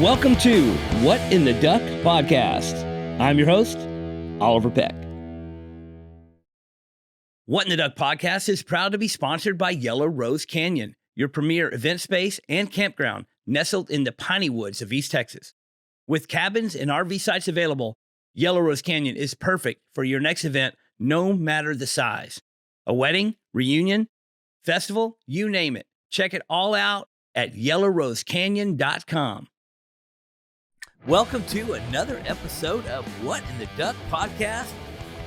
Welcome to What in the Duck podcast. I'm your host, Oliver Peck. What in the Duck podcast is proud to be sponsored by Yellow Rose Canyon, your premier event space and campground nestled in the piney woods of East Texas. With cabins and RV sites available, Yellow Rose Canyon is perfect for your next event, no matter the size. A wedding, reunion, festival, you name it. Check it all out at yellowrosecanyon.com. Welcome to another episode of What in the Duck podcast.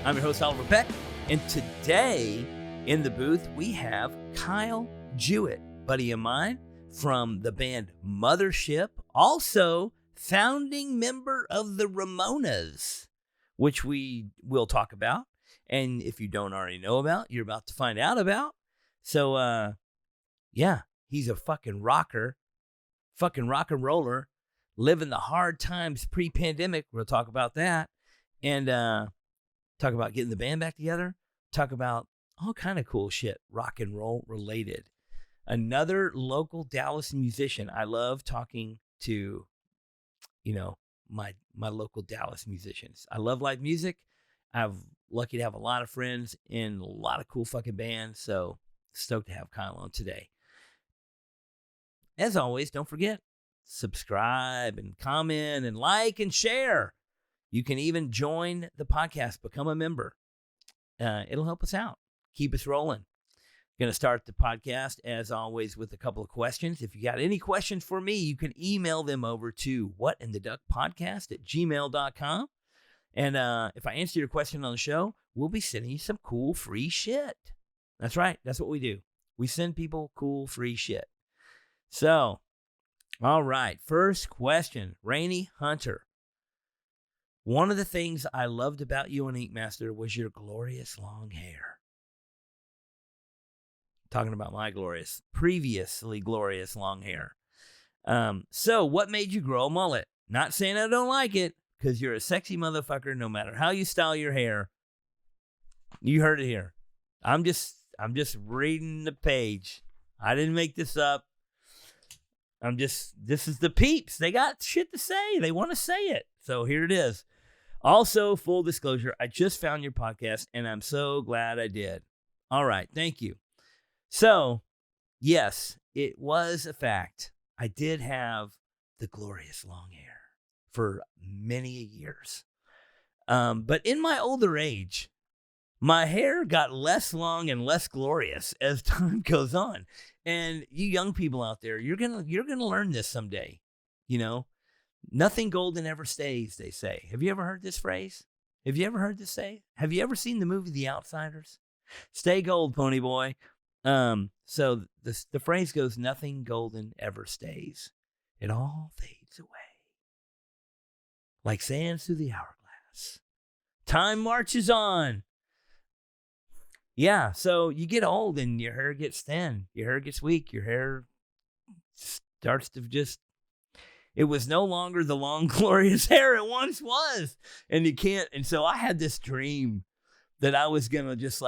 I'm your host, Oliver Peck, and today in the booth we have Kyle Juett, buddy of mine from the band Mothership, also founding member of the Ramonas, which we will talk about. And if you don't already know about, you're about to find out about. So, yeah, he's a fucking rocker, fucking rock and roller, living the hard times pre-pandemic. We'll talk about that. And talk about getting the band back together. Talk about all kind of cool shit, rock and roll related. Another local Dallas musician. I love talking to, my local Dallas musicians. I love live music. I'm lucky to have a lot of friends in a lot of cool fucking bands. So stoked to have Kyle on today. As always, don't forget, subscribe and comment and like and share. You can even join the podcast, become a member. It'll help us out. Keep us rolling. Going to start the podcast, as always, with a couple of questions. If you got any questions for me, you can email them over to whatintheduckpodcast@gmail.com. And if I answer your question on the show, we'll be sending you some cool free shit. That's right. That's what we do. We send people cool free shit. So, all right. First question. Rainy Hunter. One of the things I loved about you on Ink Master was your glorious long hair. Talking about my previously glorious long hair. So what made you grow a mullet? Not saying I don't like it, because you're a sexy motherfucker no matter how you style your hair. You heard it here. I'm just reading the page. I didn't make this up. This is the peeps. They got shit to say. They want to say it. So here it is. Also, full disclosure, I just found your podcast, and I'm so glad I did. All right. Thank you. So, yes, it was a fact. I did have the glorious long hair for many years. But in my older age, my hair got less long and less glorious as time goes on. And you young people out there, you're gonna learn this someday. Nothing golden ever stays, they say. Have you ever heard this phrase? Have you ever heard this say? Have you ever seen the movie The Outsiders? Stay gold, pony boy. So the phrase goes, nothing golden ever stays. It all fades away. Like sands through the hourglass. Time marches on. Yeah, so you get old and your hair gets thin. Your hair gets weak. Your hair starts to it was no longer the long, glorious hair it once was. And so I had this dream that I was going to just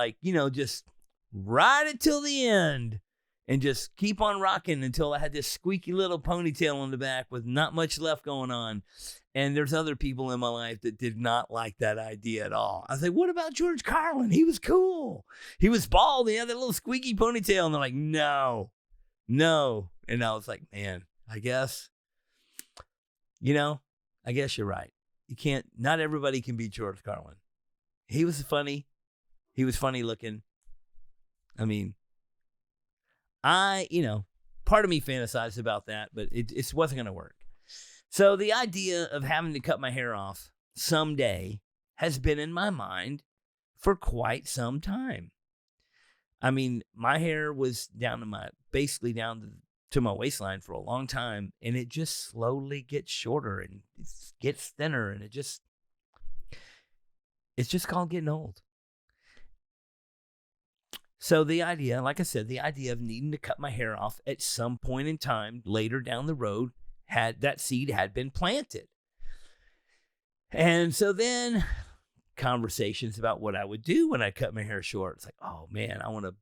ride it till the end and just keep on rocking until I had this squeaky little ponytail in the back with not much left going on. And there's other people in my life that did not like that idea at all. I was like, what about George Carlin? He was cool. He was bald. He had that little squeaky ponytail. And they're like, no. And I was like, man, I guess you're right. Not everybody can be George Carlin. He was funny. He was funny looking. I mean, part of me fantasized about that, but it wasn't going to work. So the idea of having to cut my hair off someday has been in my mind for quite some time. I mean, my hair was basically down to my waistline for a long time, and it just slowly gets shorter and it gets thinner, and it's just called getting old. So the idea, like I said, of needing to cut my hair off at some point in time later down the road, that seed had been planted. And so then conversations about what I would do when I cut my hair short. It's like, oh man, I want to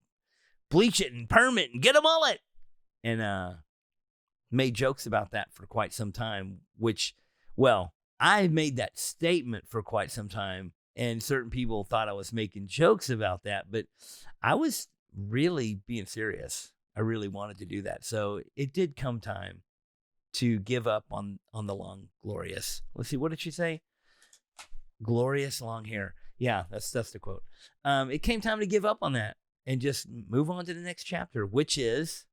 bleach it and perm it and get a mullet. And made jokes about that for quite some time, which, well, I made that statement for quite some time, and certain people thought I was making jokes about that, but I was really being serious. I really wanted to do that. So it did come time to give up on the long, glorious. Let's see, what did she say? Glorious long hair. Yeah, that's the quote. It came time to give up on that and just move on to the next chapter, which is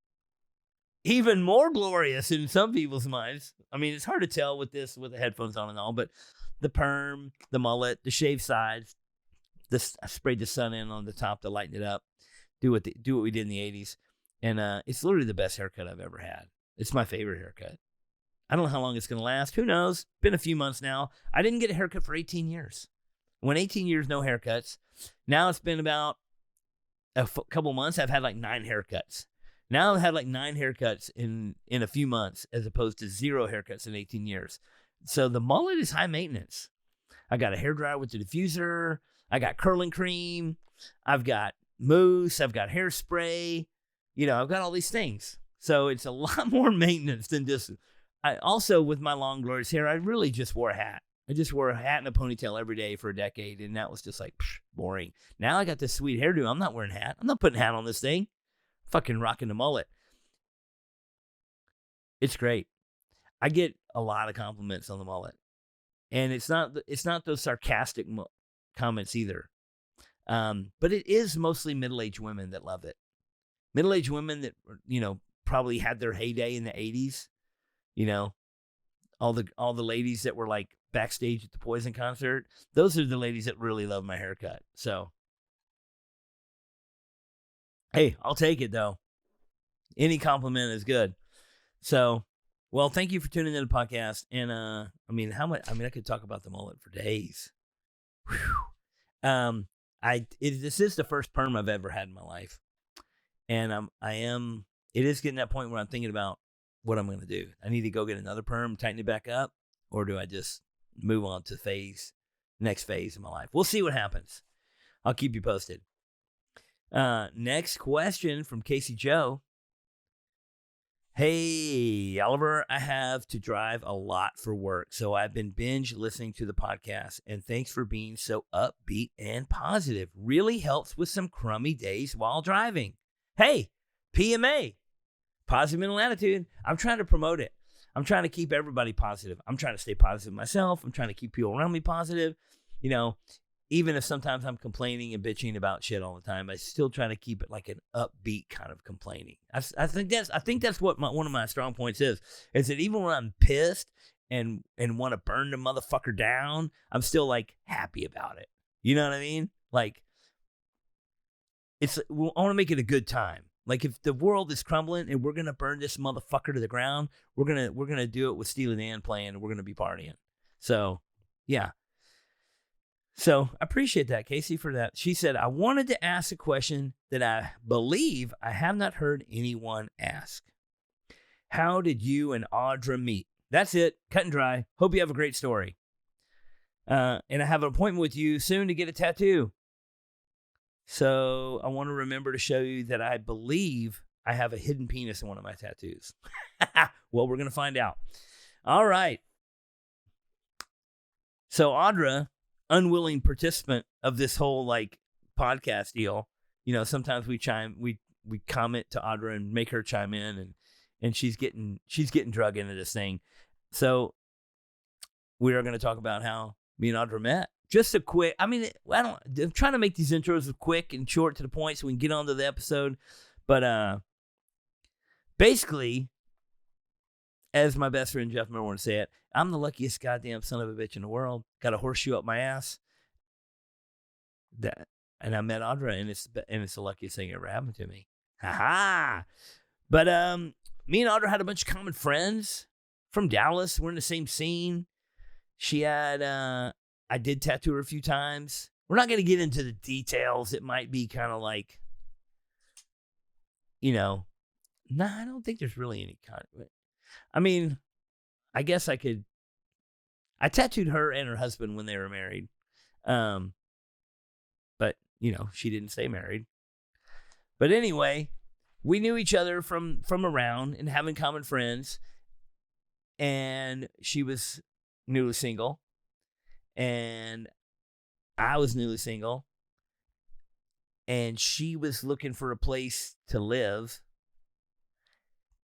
even more glorious in some people's minds. I mean, it's hard to tell with the headphones on and all, but the perm, the mullet, the shaved sides, I sprayed the sun in on the top to lighten it up. Do what we did in the 80s. And it's literally the best haircut I've ever had. It's my favorite haircut. I don't know how long it's going to last. Who knows? Been a few months now. I didn't get a haircut for 18 years. Went 18 years, no haircuts. Now it's been about a couple months. I've had like 9 haircuts. Now I've had like 9 haircuts in a few months as opposed to 0 haircuts in 18 years. So the mullet is high maintenance. I got a hairdryer with the diffuser. I got curling cream. I've got mousse. I've got hairspray. I've got all these things. So it's a lot more maintenance than just... I also, with my long, glorious hair, I really just wore a hat. I just wore a hat and a ponytail every day for a decade, and that was just like boring. Now I got this sweet hairdo. I'm not wearing a hat. I'm not putting a hat on this thing. Fucking rocking the mullet. It's great. I get a lot of compliments on the mullet, and it's not those sarcastic comments either. But it is mostly middle-aged women that love it. Middle-aged women that probably had their heyday in the 80s. All the ladies that were like backstage at the Poison concert, those are the ladies that really love my haircut. So, hey, I'll take it though. Any compliment is good. So, well, thank you for tuning in to the podcast. And I could talk about the mullet for days. Whew. This is the first perm I've ever had in my life, and it is getting to that point where I'm thinking about what I'm going to do. I need to go get another perm, tighten it back up, or do I just move on to next phase of my life? We'll see what happens. I'll keep you posted. Next question from Casey Joe. Hey, Oliver, I have to drive a lot for work, so I've been binge listening to the podcast, and thanks for being so upbeat and positive. Really helps with some crummy days while driving. Hey, PMA. Positive mental attitude. I'm trying to promote it. I'm trying to keep everybody positive. I'm trying to stay positive myself. I'm trying to keep people around me positive. Even if sometimes I'm complaining and bitching about shit all the time, I still try to keep it like an upbeat kind of complaining. I think that's what one of my strong points is that even when I'm pissed and want to burn the motherfucker down, I'm still like happy about it. You know what I mean? Like I want to make it a good time. Like if the world is crumbling and we're gonna burn this motherfucker to the ground, we're gonna do it with Steely Dan playing, and we're gonna be partying. So, yeah. So I appreciate that, Casey, for that. She said, I wanted to ask a question that I believe I have not heard anyone ask. How did you and Audra meet? That's it. Cut and dry. Hope you have a great story. And I have an appointment with you soon to get a tattoo. So I want to remember to show you that I believe I have a hidden penis in one of my tattoos. Well, we're going to find out. All right. So Audra, unwilling participant of this whole like podcast deal, sometimes we comment to Audra and make her chime in, and she's getting drug into this thing. So we are going to talk about how me and Audra met. Just a quick, I'm trying to make these intros quick and short to the point so we can get on to the episode. But basically, as my best friend Jeff Miller would say it, I'm the luckiest goddamn son of a bitch in the world. Got a horseshoe up my ass. And I met Audra, and it's the luckiest thing that ever happened to me. Ha-ha! But me and Audra had a bunch of common friends from Dallas. We're in the same scene. She had... I did tattoo her a few times. We're not going to get into the details. It might be kind of like, I don't think there's really any kind of, I guess I tattooed her and her husband when they were married. But, she didn't stay married. But anyway, we knew each other from around and having common friends. And she was newly single, and I was newly single, and she was looking for a place to live,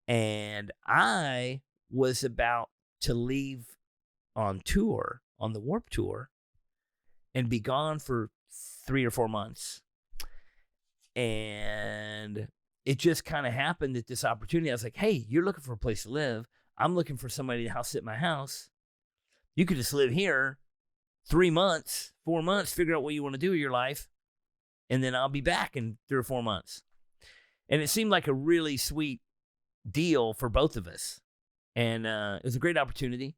and I was about to leave on tour, on the Warped Tour, and be gone for 3 or 4 months. And it just kind of happened at this opportunity. I was like, hey, you're looking for a place to live. I'm looking for somebody to house sit my house. You could just live here 3 months, 4 months, figure out what you want to do with your life, and then I'll be back in 3 or 4 months. And it seemed like a really sweet deal for both of us. And it was a great opportunity.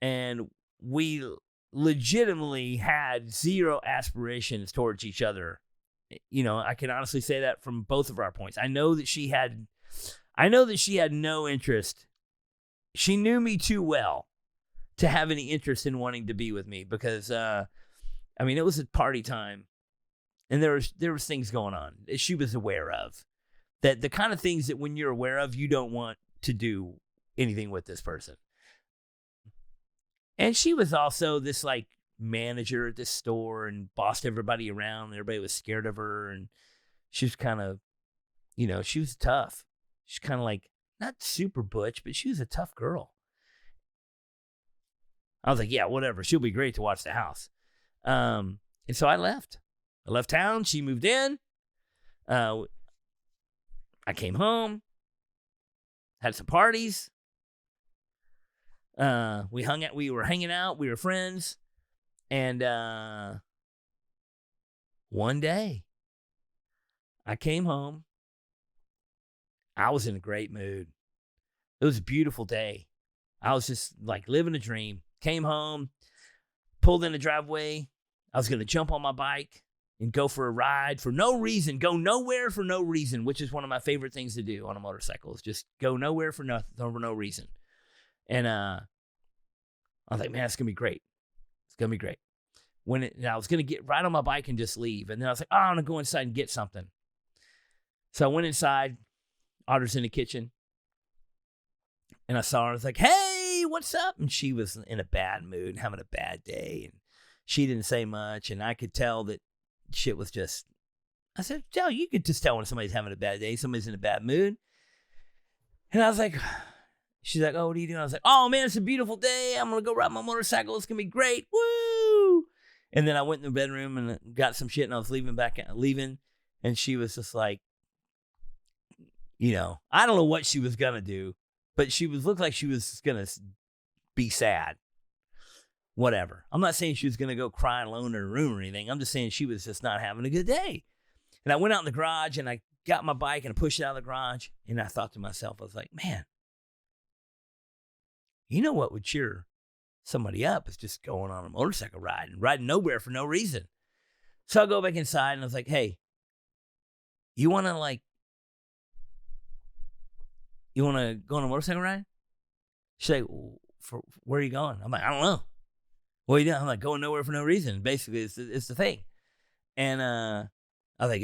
And we legitimately had zero aspirations towards each other. You know, I can honestly say that from both of our points. I know that she had no interest. She knew me too well to have any interest in wanting to be with me because, it was a party time, and there was things going on that she was aware of, that the kind of things that when you're aware of, you don't want to do anything with this person. And she was also this like manager at this store and bossed everybody around. And everybody was scared of her, and she was kind of, she was tough. She's kind of like not super butch, but she was a tough girl. I was like, yeah, whatever. She'll be great to watch the house. And so I left. I left town. She moved in. I came home. Had some parties. We hung out. We were hanging out. We were friends. And one day, I came home. I was in a great mood. It was a beautiful day. I was just like living a dream. Came home, pulled in the driveway. I was going to jump on my bike and go for a ride for no reason. Go nowhere for no reason, which is one of my favorite things to do on a motorcycle, is just go nowhere for no reason. And I was like, man, it's going to be great. It's going to be great. I was going to get right on my bike and just leave. And then I was like, I'm going to go inside and get something. So I went inside. Audra's in the kitchen. And I saw her. I was like, hey, what's up? And she was in a bad mood, having a bad day. And she didn't say much. And I could tell that shit was just, I said, Joe, you could just tell when somebody's having a bad day, somebody's in a bad mood. And I was like, she's like, oh, what are you doing? I was like, oh, man, it's a beautiful day. I'm going to go ride my motorcycle. It's going to be great. Woo! And then I went in the bedroom and got some shit, and I was leaving. And she was just like, I don't know what she was going to do, but looked like she was going to be sad. Whatever. I'm not saying she was going to go cry alone in her room or anything. I'm just saying she was just not having a good day. And I went out in the garage, and I got my bike, and I pushed it out of the garage. And I thought to myself, I was like, man, you know what would cheer somebody up is just going on a motorcycle ride and riding nowhere for no reason. So I go back inside, and I was like, hey, you want to go on a motorcycle ride? She's like, where are you going? I'm like, I don't know. What are you doing? I'm like, going nowhere for no reason. Basically, it's the thing. And I was like,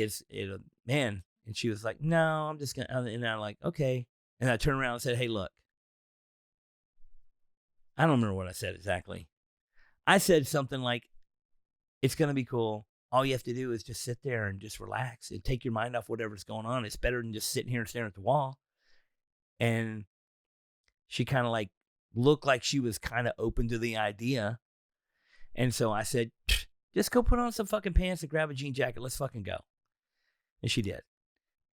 man. And she was like, no, I'm just going to. And I'm like, okay. And I turned around and said, hey, look. I don't remember what I said exactly. I said something like, it's going to be cool. All you have to do is just sit there and just relax and take your mind off whatever's going on. It's better than just sitting here and staring at the wall. And she kind of like looked like she was kind of open to the idea. And so I said, just go put on some fucking pants and grab a jean jacket. Let's fucking go. And she did.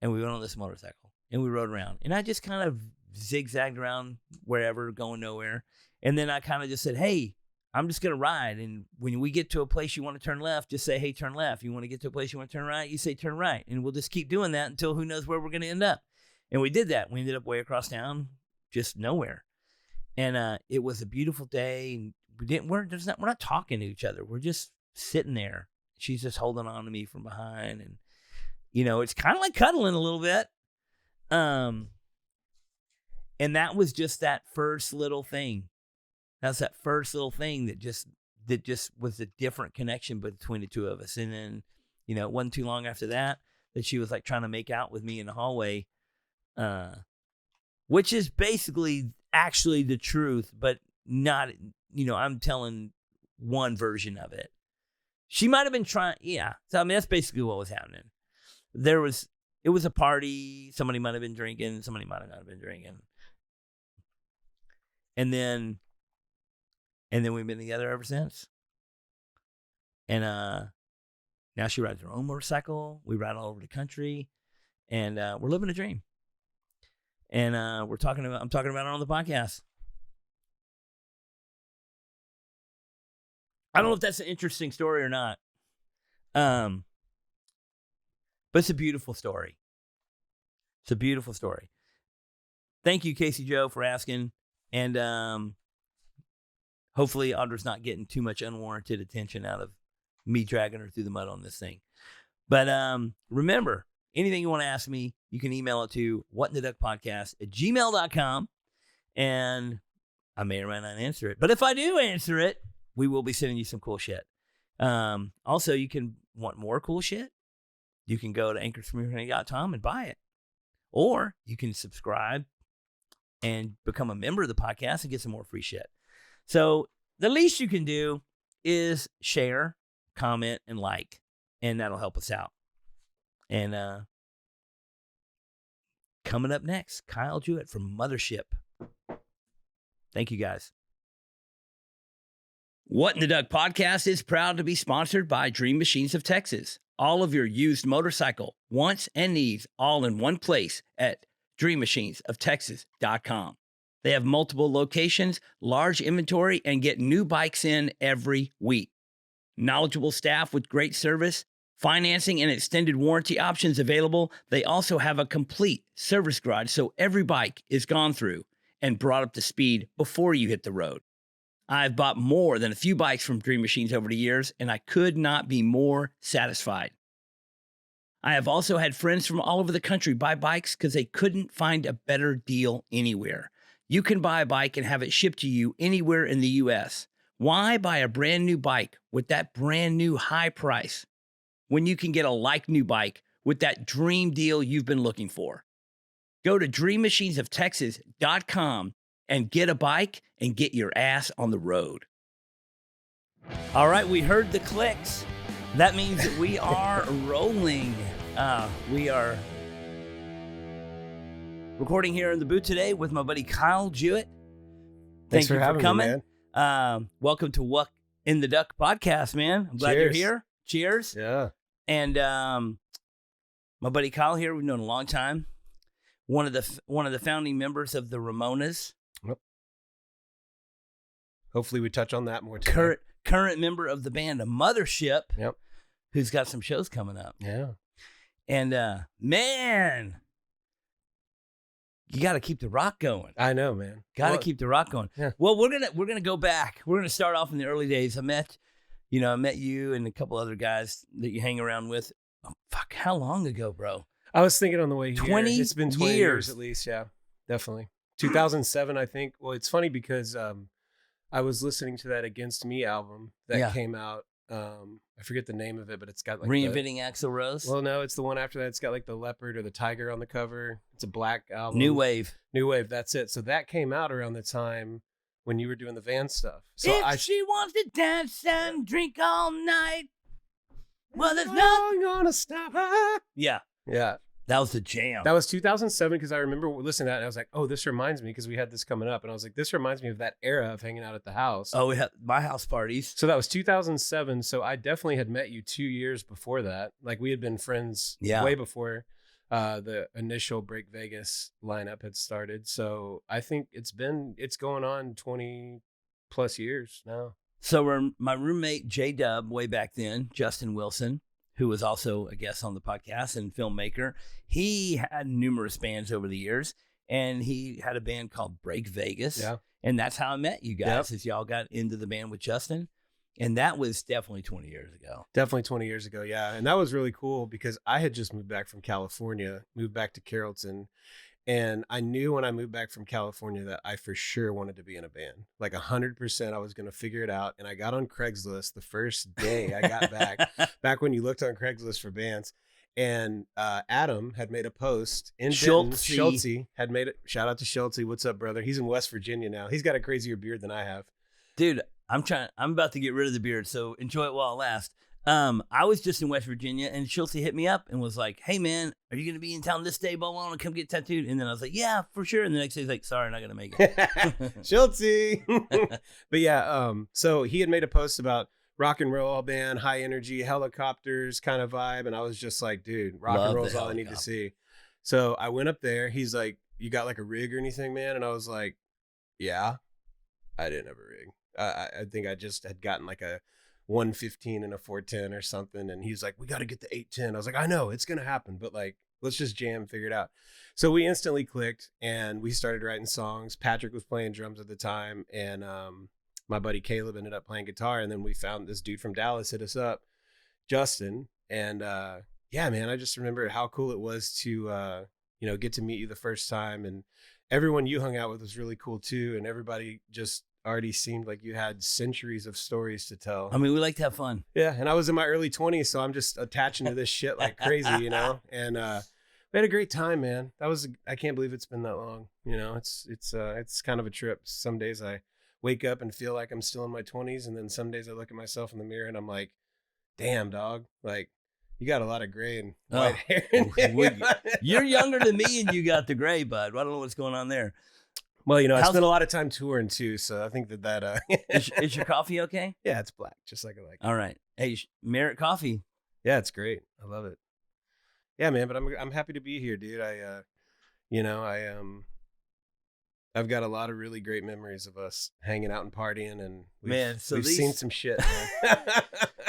And we went on this motorcycle and we rode around. And I just kind of zigzagged around wherever, going nowhere. And then I kind of just said, hey, I'm just going to ride. And when we get to a place you want to turn left, just say, hey, turn left. You want to get to a place you want to turn right, you say turn right. And we'll just keep doing that until who knows where we're going to end up. And we did that. We ended up way across town, just nowhere. And it was a beautiful day. And we're not talking to each other. We're just sitting there. She's just holding on to me from behind. And, it's kind of like cuddling a little bit. And that was just that first little thing. That's that first little thing that just was a different connection between the two of us. And then, it wasn't too long after that she was like trying to make out with me in the hallway, which is basically actually the truth, but not, I'm telling one version of it. She might have been trying, yeah. So, I mean, that's basically what was happening. It was a party. Somebody might have been drinking. Somebody might have not been drinking. And then we've been together ever since. And now she rides her own motorcycle. We ride all over the country, and we're living a dream. And I'm talking about it on the podcast. I don't know if that's an interesting story or not. But it's a beautiful story. It's a beautiful story. Thank you, Casey Joe, for asking. And hopefully Audra's not getting too much unwarranted attention out of me dragging her through the mud on this thing. But remember, anything you want to ask me, you can email it to whatintheduckpodcast@gmail.com. And I may or may not answer it. But if I do answer it, we will be sending you some cool shit. Also, you can want more cool shit. You can go to anchorscommunity.com and buy it. Or you can subscribe and become a member of the podcast and get some more free shit. So the least you can do is share, comment, and like. And that'll help us out. And coming up next, Kyle Juett from Mothership. Thank you, guys. What in the Duck podcast is proud to be sponsored by Dream Machines of Texas. All of your used motorcycle wants and needs all in one place at dreammachinesoftexas.com. They have multiple locations, large inventory, and get new bikes in every week. Knowledgeable staff with great service, financing and extended warranty options available. They also have a complete service garage, so every bike is gone through and brought up to speed before you hit the road. I've bought more than a few bikes from Dream Machines over the years, and I could not be more satisfied. I have also had friends from all over the country buy bikes because they couldn't find a better deal anywhere. You can buy a bike and have it shipped to you anywhere in the U.S. Why buy a brand new bike with that brand new high price when you can get a like new bike with that dream deal you've been looking for? Go to dreammachinesoftexas.com and get a bike and get your ass on the road. All right, we heard the clicks. That means that we are rolling. We are recording here in the booth today with my buddy Kyle Juett. Thanks Thank you for coming. Me, man. Welcome to What in the Duck podcast, man. I'm glad you're here. Cheers. Yeah. And my buddy Kyle here, we've known a long time. One of the founding members of the Ramonas. Yep. Hopefully we touch on that more today. Current member of the band Mothership. Yep. Who's got some shows coming up. Yeah. And man, you got to keep the rock going. I know, man. Got to keep the rock going. Yeah. Well, we're gonna go back. We're gonna start off in the early days. I met you and a couple other guys that you hang around with. Oh, fuck, how long ago, bro? I was thinking on the way here. 20 It's been 20 years at least. Yeah, definitely. 2007, I think. Well, it's funny because I was listening to that Against Me album that came out. I forget the name of it, but it's got like Reinventing Axl Rose. Well, no, it's the one after that. It's got like the leopard or the tiger on the cover. It's a black album. New Wave. That's it. So that came out around the time when you were doing the van stuff. So if she wants to dance and drink all night, well, there's nothing gonna stop her. Yeah. That was the jam. That was 2007 because I remember listening to that and I was like, oh, this reminds me because we had this coming up. And I was like, this reminds me of that era of hanging out at the house. Oh, we had my house parties. So that was 2007. So I definitely had met you 2 years before that. Like we had been friends way before the initial Break Vegas lineup had started. So I think it's going on 20 plus years now. So my roommate, J-Dub, way back then, Justin Wilson, who was also a guest on the podcast and filmmaker. He had numerous bands over the years, and he had a band called Break Vegas. Yeah. And that's how I met you guys, as y'all got into the band with Justin. And that was definitely 20 years ago. Definitely 20 years ago, yeah. And that was really cool because I had just moved back from California, moved back to Carrollton. And I knew when I moved back from California that I for sure wanted to be in a band. Like 100%, I was going to figure it out. And I got on Craigslist the first day I got back when you looked on Craigslist for bands. And Adam had made a post in Denton. Schultze had made it. Shout out to Schultze. What's up, brother? He's in West Virginia now. He's got a crazier beard than I have. Dude, I'm about to get rid of the beard, so enjoy it while it lasts. I was just in West Virginia, and Schultze hit me up and was like, "Hey man, are you gonna be in town this day? Blah, blah, blah, come get tattooed." And then I was like, "Yeah, for sure." And the next day he's like, "Sorry, not gonna make it." Schultze. But yeah, so he had made a post about rock and roll band, high energy, helicopters kind of vibe, and I was just like, dude, rock and roll is all I need to see. So I went up there. He's like, "You got like a rig or anything, man?" And I was like, "Yeah, I didn't have a rig. I think I just had gotten like a 115 and a 410 or something." And he's like, "We got to get the 810." I was like, "I know it's gonna happen, but like, let's just jam, figure it out." So we instantly clicked, and we started writing songs. Patrick was playing drums at the time, and my buddy Caleb ended up playing guitar. And then we found this dude from Dallas hit us up, Justin. And yeah, man, I just remember how cool it was to get to meet you the first time, and everyone you hung out with was really cool too, and everybody just already seemed like you had centuries of stories to tell. I mean, we like to have fun. Yeah, and I was in my early 20s, so I'm just attaching to this shit like crazy, And we had a great time, man. I can't believe it's been that long. It's kind of a trip. Some days I wake up and feel like I'm still in my 20s, and then some days I look at myself in the mirror and I'm like, "Damn, dog, like you got a lot of gray and white hair." You're younger than me, and you got the gray, bud. I don't know what's going on there. Well, I spent a lot of time touring too, so I think that is your coffee okay? Yeah, it's black, just like I like it. All right. Hey, Merit Coffee. Yeah, it's great. I love it. Yeah, man, but I'm happy to be here, dude. I've got a lot of really great memories of us hanging out and partying, and we've seen some shit, man.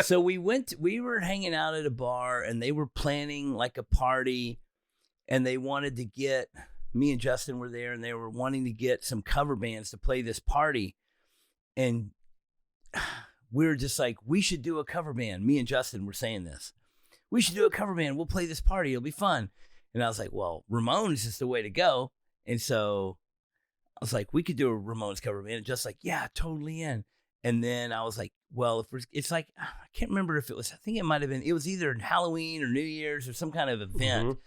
So we were hanging out at a bar, and they were planning like a party, and they wanted to get, me and Justin were there, and they were wanting to get some cover bands to play this party. And we were just like, we should do a cover band. Me and Justin were saying this. We should do a cover band. We'll play this party. It'll be fun. And I was like, well, Ramones is the way to go. And so I was like, we could do a Ramones cover band. And just like, yeah, totally in. And then I was like, well, it's like, I can't remember if it was, I think it might've been, it was either Halloween or New Year's or some kind of event. Mm-hmm.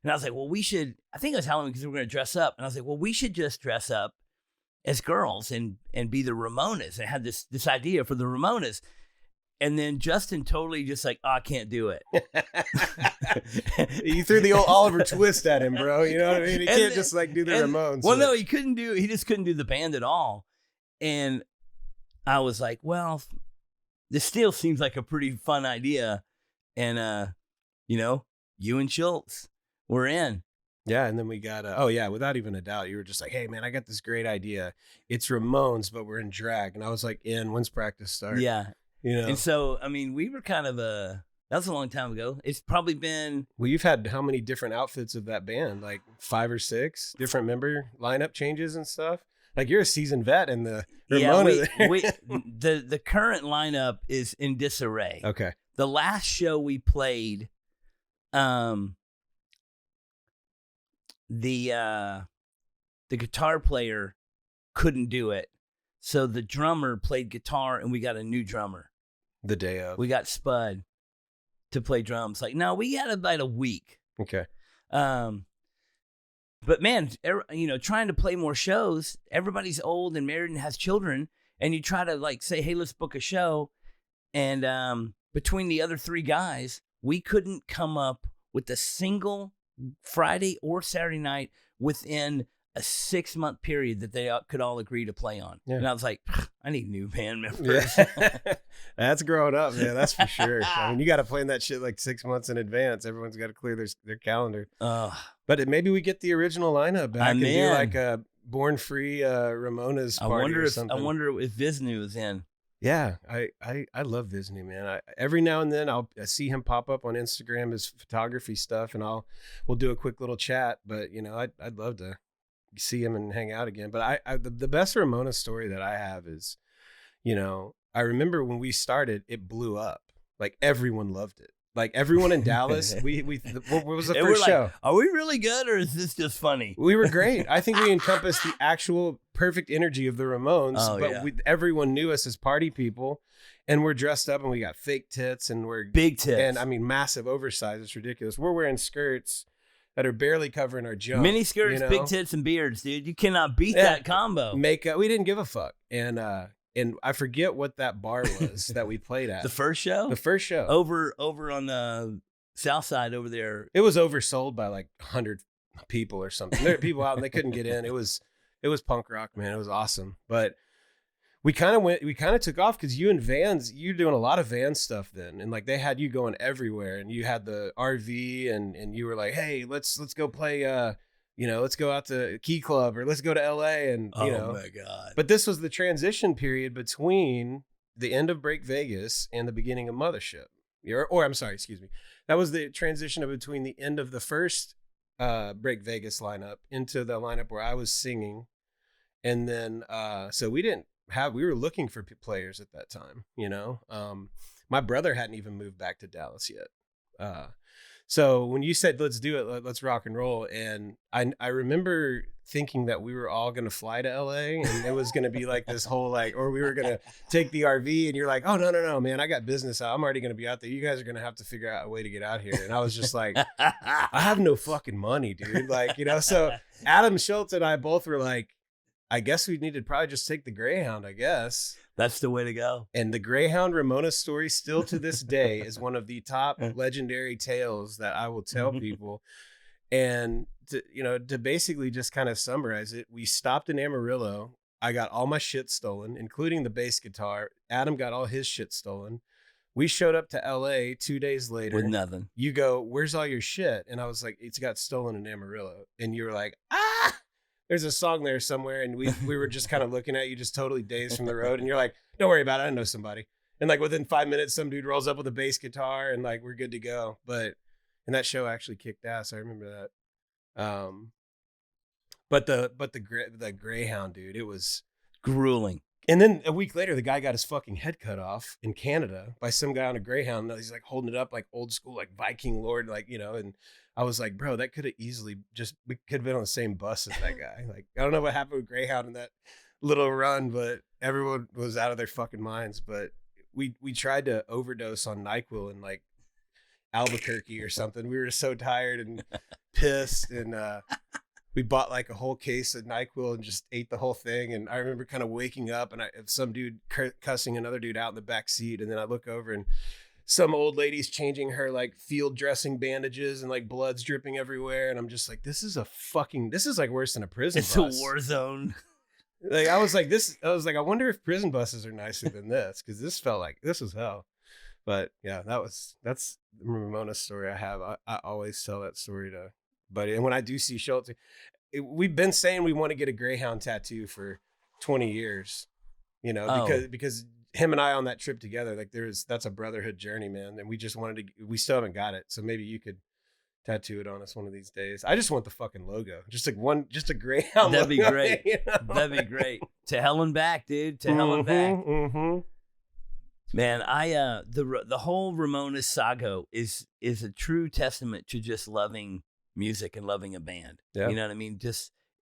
And I was like, well, I think it was Halloween because we were going to dress up. And I was like, well, we should just dress up as girls and be the Ramones. And I had this idea for the Ramones. And then Justin totally just like, I can't do it. You threw the old Oliver Twist at him, bro. You know what I mean? He can't just like do the Ramones. Well, no, he just couldn't do the band at all. And I was like, well, this still seems like a pretty fun idea. And, you and Schultz were in. Yeah, and then we got, without even a doubt, you were just like, hey, man, I got this great idea. It's Ramones, but we're in drag. And I was like, when's practice start? Yeah. And so, I mean, we were kind of that was a long time ago. It's probably been. Well, you've had how many different outfits of that band? Like 5 or 6 different member lineup changes and stuff? Like you're a seasoned vet in the Ramones. Yeah, the current lineup is in disarray. Okay. The last show we played, the guitar player couldn't do it. So the drummer played guitar, and we got a new drummer. The day of. We got Spud to play drums. Like, no, we had about a week. Okay. But man, trying to play more shows, everybody's old and married and has children, and you try to like say, hey, let's book a show. And between the other 3 guys, we couldn't come up with a single Friday or Saturday night within a 6-month period that they could all agree to play on. Yeah. And I was like, I need new band members. Yeah. That's growing up, man. That's for sure. I mean, you got to plan that shit like 6 months in advance. Everyone's got to clear their calendar. But maybe we get the original lineup back and do like a Born Free Ramones party or something. I wonder if Visnu is in. Yeah, I love Visnu, man. Every now and then I see him pop up on Instagram, his photography stuff, and we'll do a quick little chat. But I'd love to see him and hang out again. But the best Ramona story that I have is, I remember when we started, it blew up. Like everyone loved it. Like everyone in Dallas, what was the and first show? Like, are we really good or is this just funny? We were great. I think we encompassed the actual perfect energy of the Ramones, but everyone knew us as party people, and we're dressed up and we got fake tits and we're big tits. And I mean, massive oversized. It's ridiculous. We're wearing skirts that are barely covering our junk. Mini skirts, big tits, and beards, dude. You cannot beat that combo. Makeup. We didn't give a fuck. And I forget what that bar was that we played at. The first show? The first show. Over on the south side over there. It was oversold by like 100 people or something. There were people out and they couldn't get in. It was punk rock, man. It was awesome. But we kind of took off because you and Vans, you're doing a lot of Vans stuff then. And like they had you going everywhere and you had the RV and you were like, hey, let's go play, let's go out to Key Club or let's go to LA. And, oh my God. But this was the transition period between the end of Break Vegas and the beginning of Mothership. Or I'm sorry, excuse me. That was the transition between the end of the first Break Vegas lineup into the lineup where I was singing. And then, so we were looking for players at that time, my brother hadn't even moved back to Dallas yet. So when you said, let's do it, let's rock and roll. And I remember thinking that we were all going to fly to LA and it was going to be like this whole, or we were going to take the RV and you're like, oh, no, man, I got business out. I'm already going to be out there. You guys are going to have to figure out a way to get out here. And I was just like, I have no fucking money, dude. So Adam Schultz and I both were like, I guess we need to probably just take the Greyhound, I guess. That's the way to go. And the Greyhound Ramona story still to this day is one of the top legendary tales that I will tell people. And to basically just kind of summarize it, we stopped in Amarillo. I got all my shit stolen, including the bass guitar. Adam got all his shit stolen. We showed up to LA 2 days later. With nothing. You go, where's all your shit? And I was like, it's got stolen in Amarillo. And you were like, ah! There's a song there somewhere, and we were just kind of looking at you, just totally dazed from the road, and you're like, don't worry about it, I know somebody. And like within 5 minutes, some dude rolls up with a bass guitar, and like we're good to go. And that show actually kicked ass. I remember that. But the Greyhound, dude, it was grueling. And then a week later, the guy got his fucking head cut off in Canada by some guy on a Greyhound. He's like holding it up like old school, like Viking Lord, and I was like, bro, that could have easily we could have been on the same bus as that guy. Like, I don't know what happened with Greyhound in that little run, but everyone was out of their fucking minds. But we tried to overdose on NyQuil in like Albuquerque or something. We were so tired and pissed, and we bought like a whole case of NyQuil and just ate the whole thing. And I remember kind of waking up and some dude cussing another dude out in the back seat. And then I look over and some old lady's changing her like field dressing bandages and like blood's dripping everywhere. And I'm just like, this is like worse than a prison bus. It's a war zone. Like, I was like, I wonder if prison buses are nicer than this. Cause this felt like this was hell. But yeah, that's the Ramona story I have. I always tell that story to buddy. And when I do see Schultz, we've been saying we want to get a Greyhound tattoo for 20 years, because him and I on that trip together, like that's a brotherhood journey, man. And we just we still haven't got it. So maybe you could tattoo it on us one of these days. I just want the fucking logo. Just a Greyhound. That'd be logo, great. That'd be great. To hell and back, dude. To hell and back. Mm-hmm. Man, the whole Ramones saga is a true testament to just loving music and loving a band. Yeah. You know what I mean? Just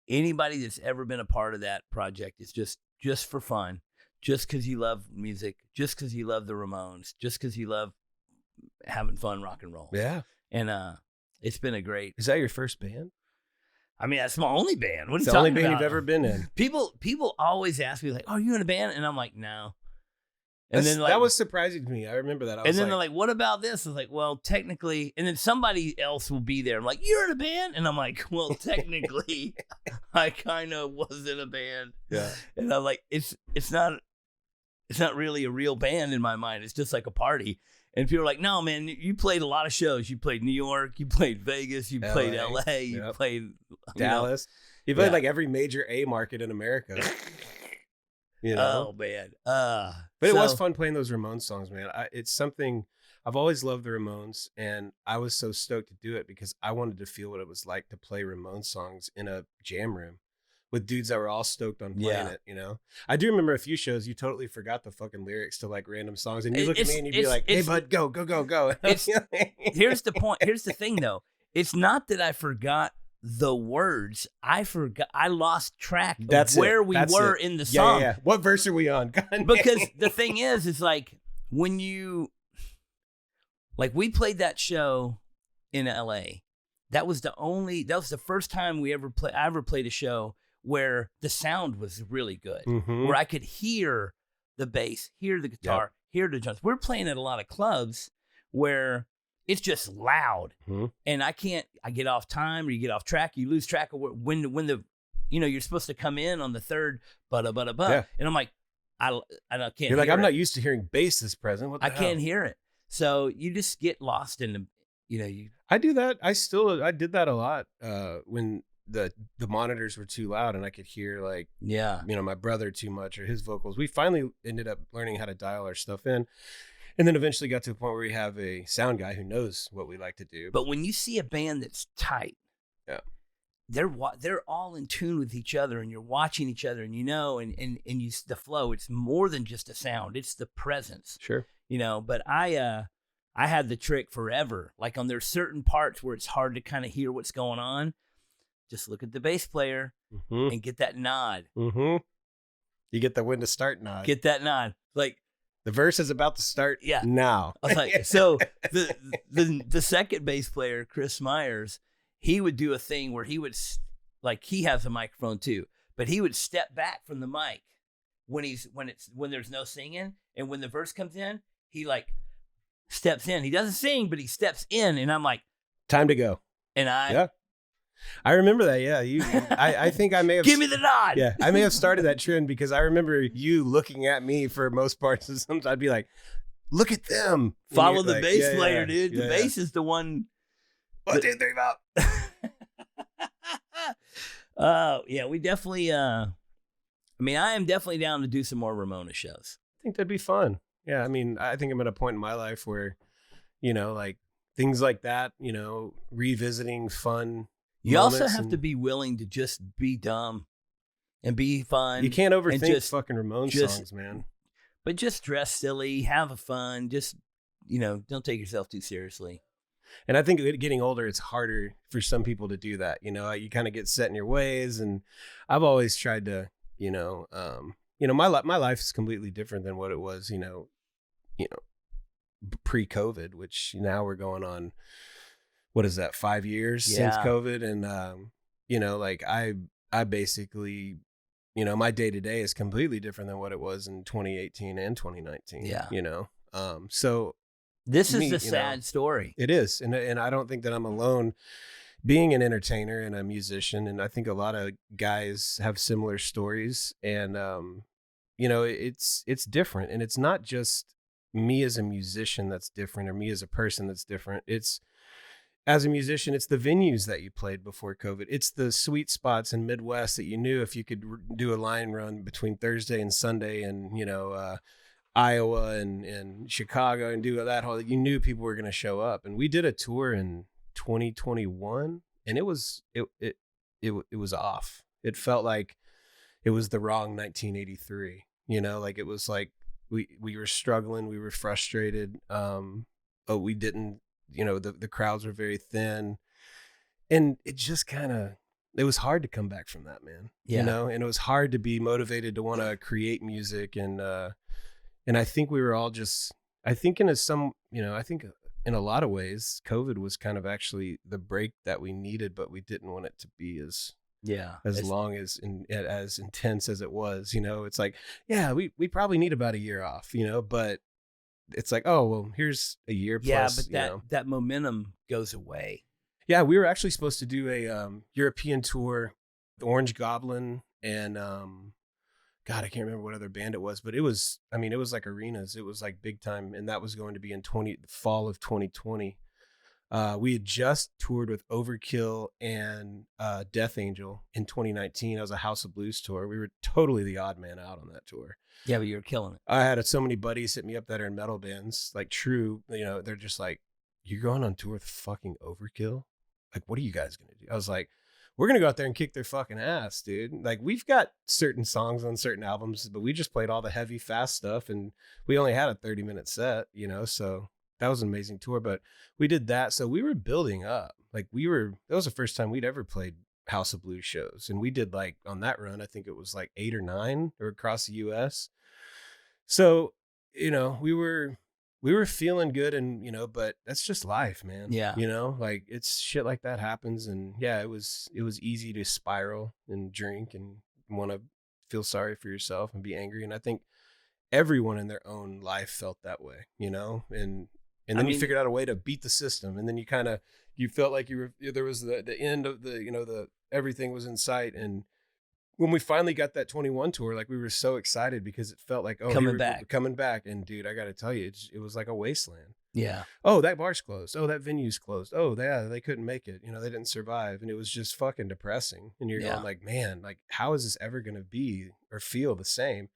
anybody that's ever been a part of that project is just for fun, just because you love music, just because you love the Ramones, just because you love having fun rock and roll. Yeah. And it's been a great. Is that your first band? I mean, that's my only band. What are you talking about? It's the only band you've ever been in. People always ask me like, "Oh, you in a band?" And I'm like, "No." And then that was surprising to me. I remember that. They're like, "What about this?" I was like, "Well, technically," and then somebody else will be there. I'm like, "You're in a band?" And I'm like, "Well, technically, I kind of was in a band." Yeah. And I'm like, "It's not really a real band in my mind. It's just like a party." And people are like, "No, man, you played a lot of shows. You played New York, you played Vegas, you played LA, you played Dallas. You played like every major A market in America." Oh man. But it was fun playing those Ramones songs, man. It's something I've always loved the Ramones, and I was so stoked to do it because I wanted to feel what it was like to play Ramones songs in a jam room with dudes that were all stoked on playing it, you know? I do remember a few shows you totally forgot the fucking lyrics to like random songs, and you look at me and you'd be like, hey bud, go. Here's the point. Here's the thing though. It's not that I forgot the words. I lost track of where we were in the song. Yeah. What verse are we on? Because the thing is like when you, like we played that show in LA. That was the first time I ever played a show where the sound was really good, where I could hear the bass, hear the guitar, hear the drums. We're playing at a lot of clubs where it's just loud, and I get off time, or you get off track, you lose track of when the, you're supposed to come in on the third, and I'm like, I can't. You're like, I'm not used to hearing bass this present. What the hell? Can't hear it, so you just get lost in the, I do that. I did that a lot when the monitors were too loud and I could hear like, my brother too much or his vocals. We finally ended up learning how to dial our stuff in, and then eventually got to a point where we have a sound guy who knows what we like to do. But when you see a band that's tight, they're all in tune with each other, and you're watching each other, and and the flow. It's more than just a sound; it's the presence. Sure, But I had the trick forever. Like there's certain parts where it's hard to kind of hear what's going on. Just look at the bass player and get that nod. You get the when to start nod. Get that nod. Like the verse is about to start now. I was like, so the second bass player, Chris Myers, he would do a thing where he would, like, he has a microphone too, but he would step back from the mic when there's no singing, and when the verse comes in, he like steps in. He doesn't sing, but he steps in, and I'm like, time to go. And I remember that. Yeah. I think I may have. Give me the nod. Yeah. I may have started that trend because I remember you looking at me for most parts. And sometimes I'd be like, look at them. Follow the bass player, dude. The bass is the one. 1, 2, 3, about. We definitely, I am definitely down to do some more Ramona shows. I think that'd be fun. Yeah. I mean, I think I'm at a point in my life where, like things like that, revisiting fun. You also have to be willing to just be dumb and be fun. You can't overthink fucking Ramones songs, man. But just dress silly, have fun. Just, don't take yourself too seriously. And I think getting older, it's harder for some people to do that. You kind of get set in your ways. And I've always tried to, my life is completely different than what it was, pre-COVID, which now we're going on. What is that, 5 years since COVID? And, I basically, my day to day is completely different than what it was in 2018 and 2019. Yeah. So this is a sad story. It is. And I don't think that I'm alone being an entertainer and a musician. And I think a lot of guys have similar stories, and, it's different. And it's not just me as a musician that's different, or me as a person that's different. As a musician, it's the venues that you played before COVID. It's the sweet spots in Midwest that you knew if you could do a line run between Thursday and Sunday, and Iowa and Chicago, and do that whole. You knew people were going to show up. And we did a tour in 2021, and it was off. It felt like it was the wrong 1983. Like it was like we were struggling, we were frustrated, but we didn't. The crowds were very thin, and it just it was hard to come back from that, man. And it was hard to be motivated to want to create music. And I think we were all I think in a lot of ways, COVID was kind of actually the break that we needed, but we didn't want it to be as long as intense as it was. It's like, we probably need about a year off, but it's like, oh, well, here's a year plus. Yeah, but that momentum goes away. Yeah, we were actually supposed to do a European tour, the Orange Goblin, and God, I can't remember what other band it was, but it was like arenas. It was like big time, and that was going to be in fall of 2020. We had just toured with Overkill and Death Angel in 2019. It was a House of Blues tour. We were totally the odd man out on that tour. Yeah, but you were killing it. I had so many buddies hit me up that are in metal bands, like true, they're just like, you're going on tour with fucking Overkill? Like, what are you guys going to do? I was like, we're going to go out there and kick their fucking ass, dude. Like, we've got certain songs on certain albums, but we just played all the heavy, fast stuff, and we only had a 30-minute set, you know, so that was an amazing tour. But we did that. So we were building up. Like, that was the first time we'd ever played House of Blues shows. And we did, like, on that run, I think it was like 8 or 9 or across the US. So, you know, we were feeling good, and, you know, but that's just life, man. Yeah. You know, like, it's shit like that happens. And yeah, it was easy to spiral and drink and want to feel sorry for yourself and be angry. And I think everyone in their own life felt that way, you know, and then you figured out a way to beat the system. And then you felt like there was the end of the, you know, everything was in sight. And when we finally got that 21 tour, like, we were so excited because it felt like, coming back. And dude, I got to tell you, it was like a wasteland. Yeah. Oh, that bar's closed. Oh, that venue's closed. Oh, they couldn't make it. You know, they didn't survive. And it was just fucking depressing. And you're going like, man, like, how is this ever going to be or feel the same?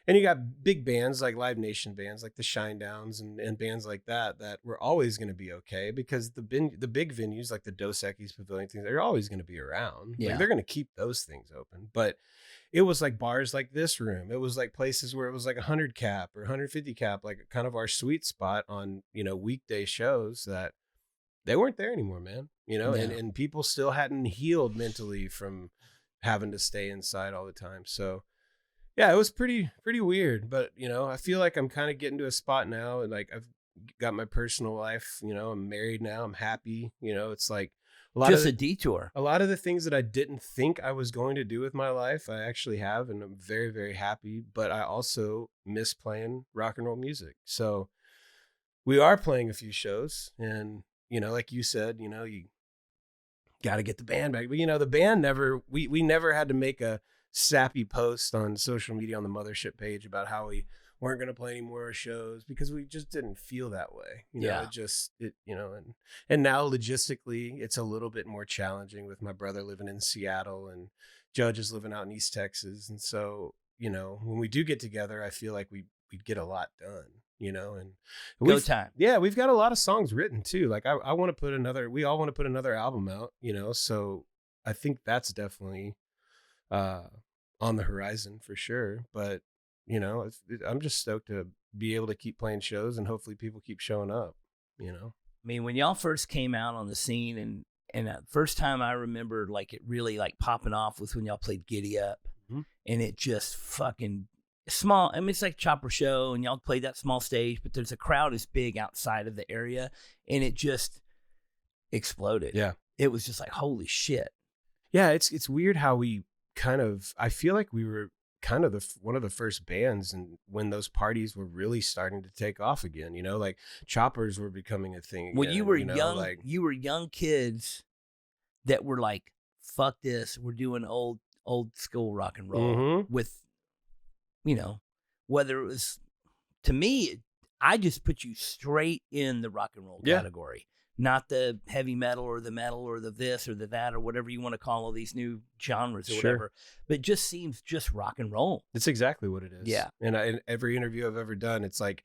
And you got big bands like Live Nation bands, like the Shinedown and bands like that were always going to be okay, because the big venues like the Dos Equis Pavilion things, they're always going to be around. Yeah. Like, they're going to keep those things open. But it was like bars like this room. It was like places where it was like 100 cap or 150 cap, like kind of our sweet spot on, you know, weekday shows, that they weren't there anymore, man. You know, and people still hadn't healed mentally from having to stay inside all the time. So yeah, it was pretty weird, but, you know, I feel like I'm kind of getting to a spot now, and like, I've got my personal life, you know, I'm married now, I'm happy, you know, it's like a detour. A lot of the things that I didn't think I was going to do with my life, I actually have, and I'm very, very happy, but I also miss playing rock and roll music. So we are playing a few shows, and, you know, like you said, you know, you got to get the band back, but, you know, the band we never had to make a sappy post on social media on the Mothership page about how we weren't going to play any more shows, because we just didn't feel that way. You know, you know, and now logistically it's a little bit more challenging with my brother living in Seattle and Judge is living out in East Texas. And so, you know, when we do get together, I feel like we'd get a lot done, you know, and go time. Yeah. We've got a lot of songs written too. Like, I want to put we all want to put another album out, you know, so I think that's definitely on the horizon for sure. But, you know, I'm just stoked to be able to keep playing shows, and hopefully people keep showing up, you know. I mean, when y'all first came out on the scene, and the first time I remember, like, it really, like, popping off was when y'all played Giddy Up. Mm-hmm. And it just fucking small. I mean, it's like Chopper Show, and y'all played that small stage, but there's a crowd as big outside of the area, and it just exploded. Yeah. It was just like, holy shit. Yeah, it's weird how I feel like we were kind of one of the first bands, and when those parties were really starting to take off again, you know, like choppers were becoming a thing again. When you were you were young kids that were like, fuck this, we're doing old school rock and roll with, you know, whether it was, to me, I just put you straight in the rock and roll category. Not the heavy metal or the this or the that or whatever you want to call all these new genres or whatever, but it just seems just rock and roll. It's exactly what it is. Yeah. And in every interview I've ever done, it's like,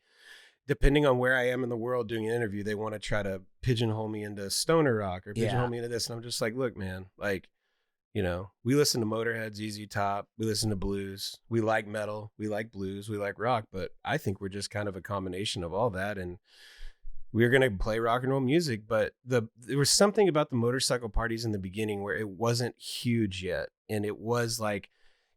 depending on where I am in the world doing an interview, they want to try to pigeonhole me into stoner rock or pigeonhole me into this. And I'm just like, look, man, like, you know, we listen to Motorhead, ZZ Top, we listen to blues, we like metal, we like blues, we like rock, but I think we're just kind of a combination of all that. And we're going to play rock and roll music, but there was something about the motorcycle parties in the beginning where it wasn't huge yet. And it was like,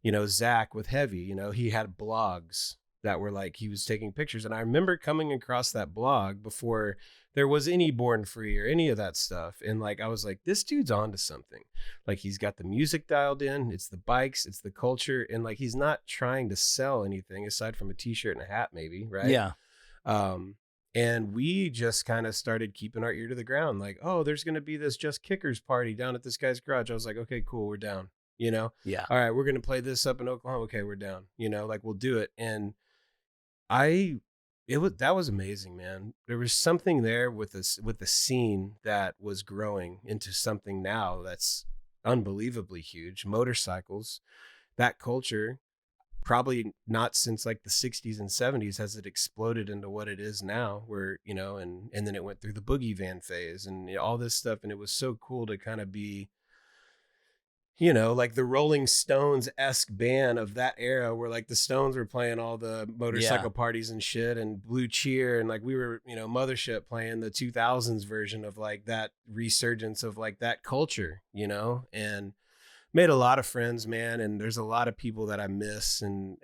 you know, Zach with Heavy, you know, he had blogs that were like, he was taking pictures. And I remember coming across that blog before there was any Born Free or any of that stuff. And like, I was like, this dude's onto something. Like, he's got the music dialed in, it's the bikes, it's the culture. And like, he's not trying to sell anything aside from a t-shirt and a hat, maybe. Right. Yeah. And we just kind of started keeping our ear to the ground. Like, oh, there's going to be this Just Kickers party down at this guy's garage. I was like, okay, cool. We're down, you know? Yeah. All right. We're going to play this up in Oklahoma. Okay. We're down, you know, like, we'll do it. And that was amazing, man. There was something there with the scene that was growing into something now that's unbelievably huge. Motorcycles, that culture, probably not since like the 60s and 70s has it exploded into what it is now, where, you know, and then it went through the boogie van phase and all this stuff. And it was so cool to kind of be, you know, like the Rolling Stones-esque band of that era where like the Stones were playing all the motorcycle parties and shit and Blue Cheer. And like we were, you know, Mothership playing the 2000s version of like that resurgence of like that culture, you know, and made a lot of friends, man. And there's a lot of people that I miss. And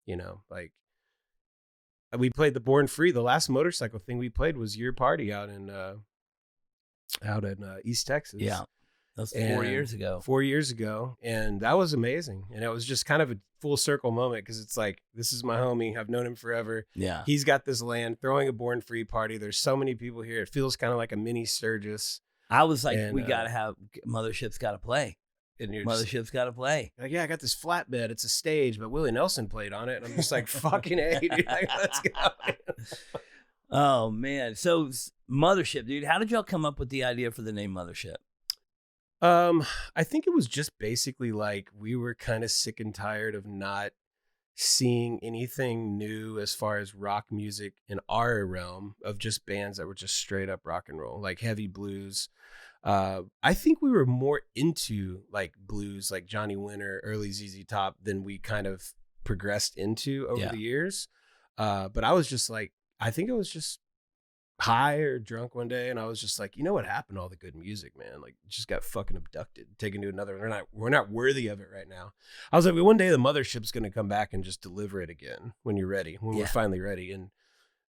you know, like we played the Born Free. The last motorcycle thing we played was your party out in East Texas. Yeah. That was 4 years ago. 4 years ago. And that was amazing. And it was just kind of a full circle moment because it's like, this is my homie. I've known him forever. Yeah. He's got this land, throwing a Born Free party. There's so many people here. It feels kind of like a mini Sturgis. I was like, we got to have, Mothership's got to play. And Mothership's got to play. Like, yeah, I got this flatbed. It's a stage, but Willie Nelson played on it. And I'm just like, fucking A, dude. Like, let's go. Oh, man. So Mothership, dude, how did y'all come up with the idea for the name Mothership? I think it was just basically like we were kind of sick and tired of not seeing anything new as far as rock music in our realm of just bands that were just straight up rock and roll, like heavy blues. I think we were more into like blues, like Johnny Winter, early ZZ Top than we kind of progressed into over the years. But I was just like, I think it was just high or drunk one day, and I was just like, you know what happened to all the good music, man? Like, just got fucking abducted, taken to another. We're not worthy of it right now. I was like, one day the Mothership's going to come back and just deliver it again when you're ready, when we're finally ready. And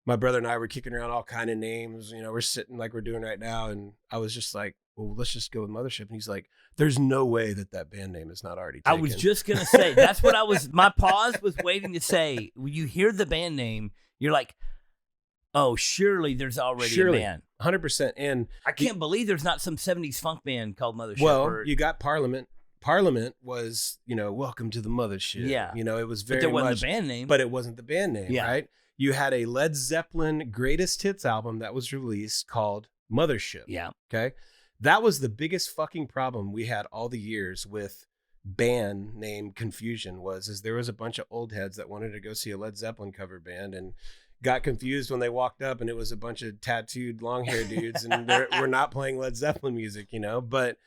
my brother and I were kicking around all kind of names. You know, we're sitting like we're doing right now, and I was just like, well, let's just go with Mothership. And he's like, there's no way that band name is not already taken. I was just gonna say that's what I was. My pause was waiting to say. When you hear the band name, you're like, oh, surely there's already a band. 100%. And I can't believe there's not some 70s funk band called Mothership. Well, you got Parliament. Parliament was, you know, welcome to the Mothership. Yeah. You know, it was very but there wasn't much the band name. But it wasn't the band name, right? You had a Led Zeppelin greatest hits album that was released called Mothership. Yeah. Okay. That was the biggest fucking problem we had all the years with band name confusion is there was a bunch of old heads that wanted to go see a Led Zeppelin cover band and got confused when they walked up and it was a bunch of tattooed long hair dudes and we're not playing Led Zeppelin music, you know, but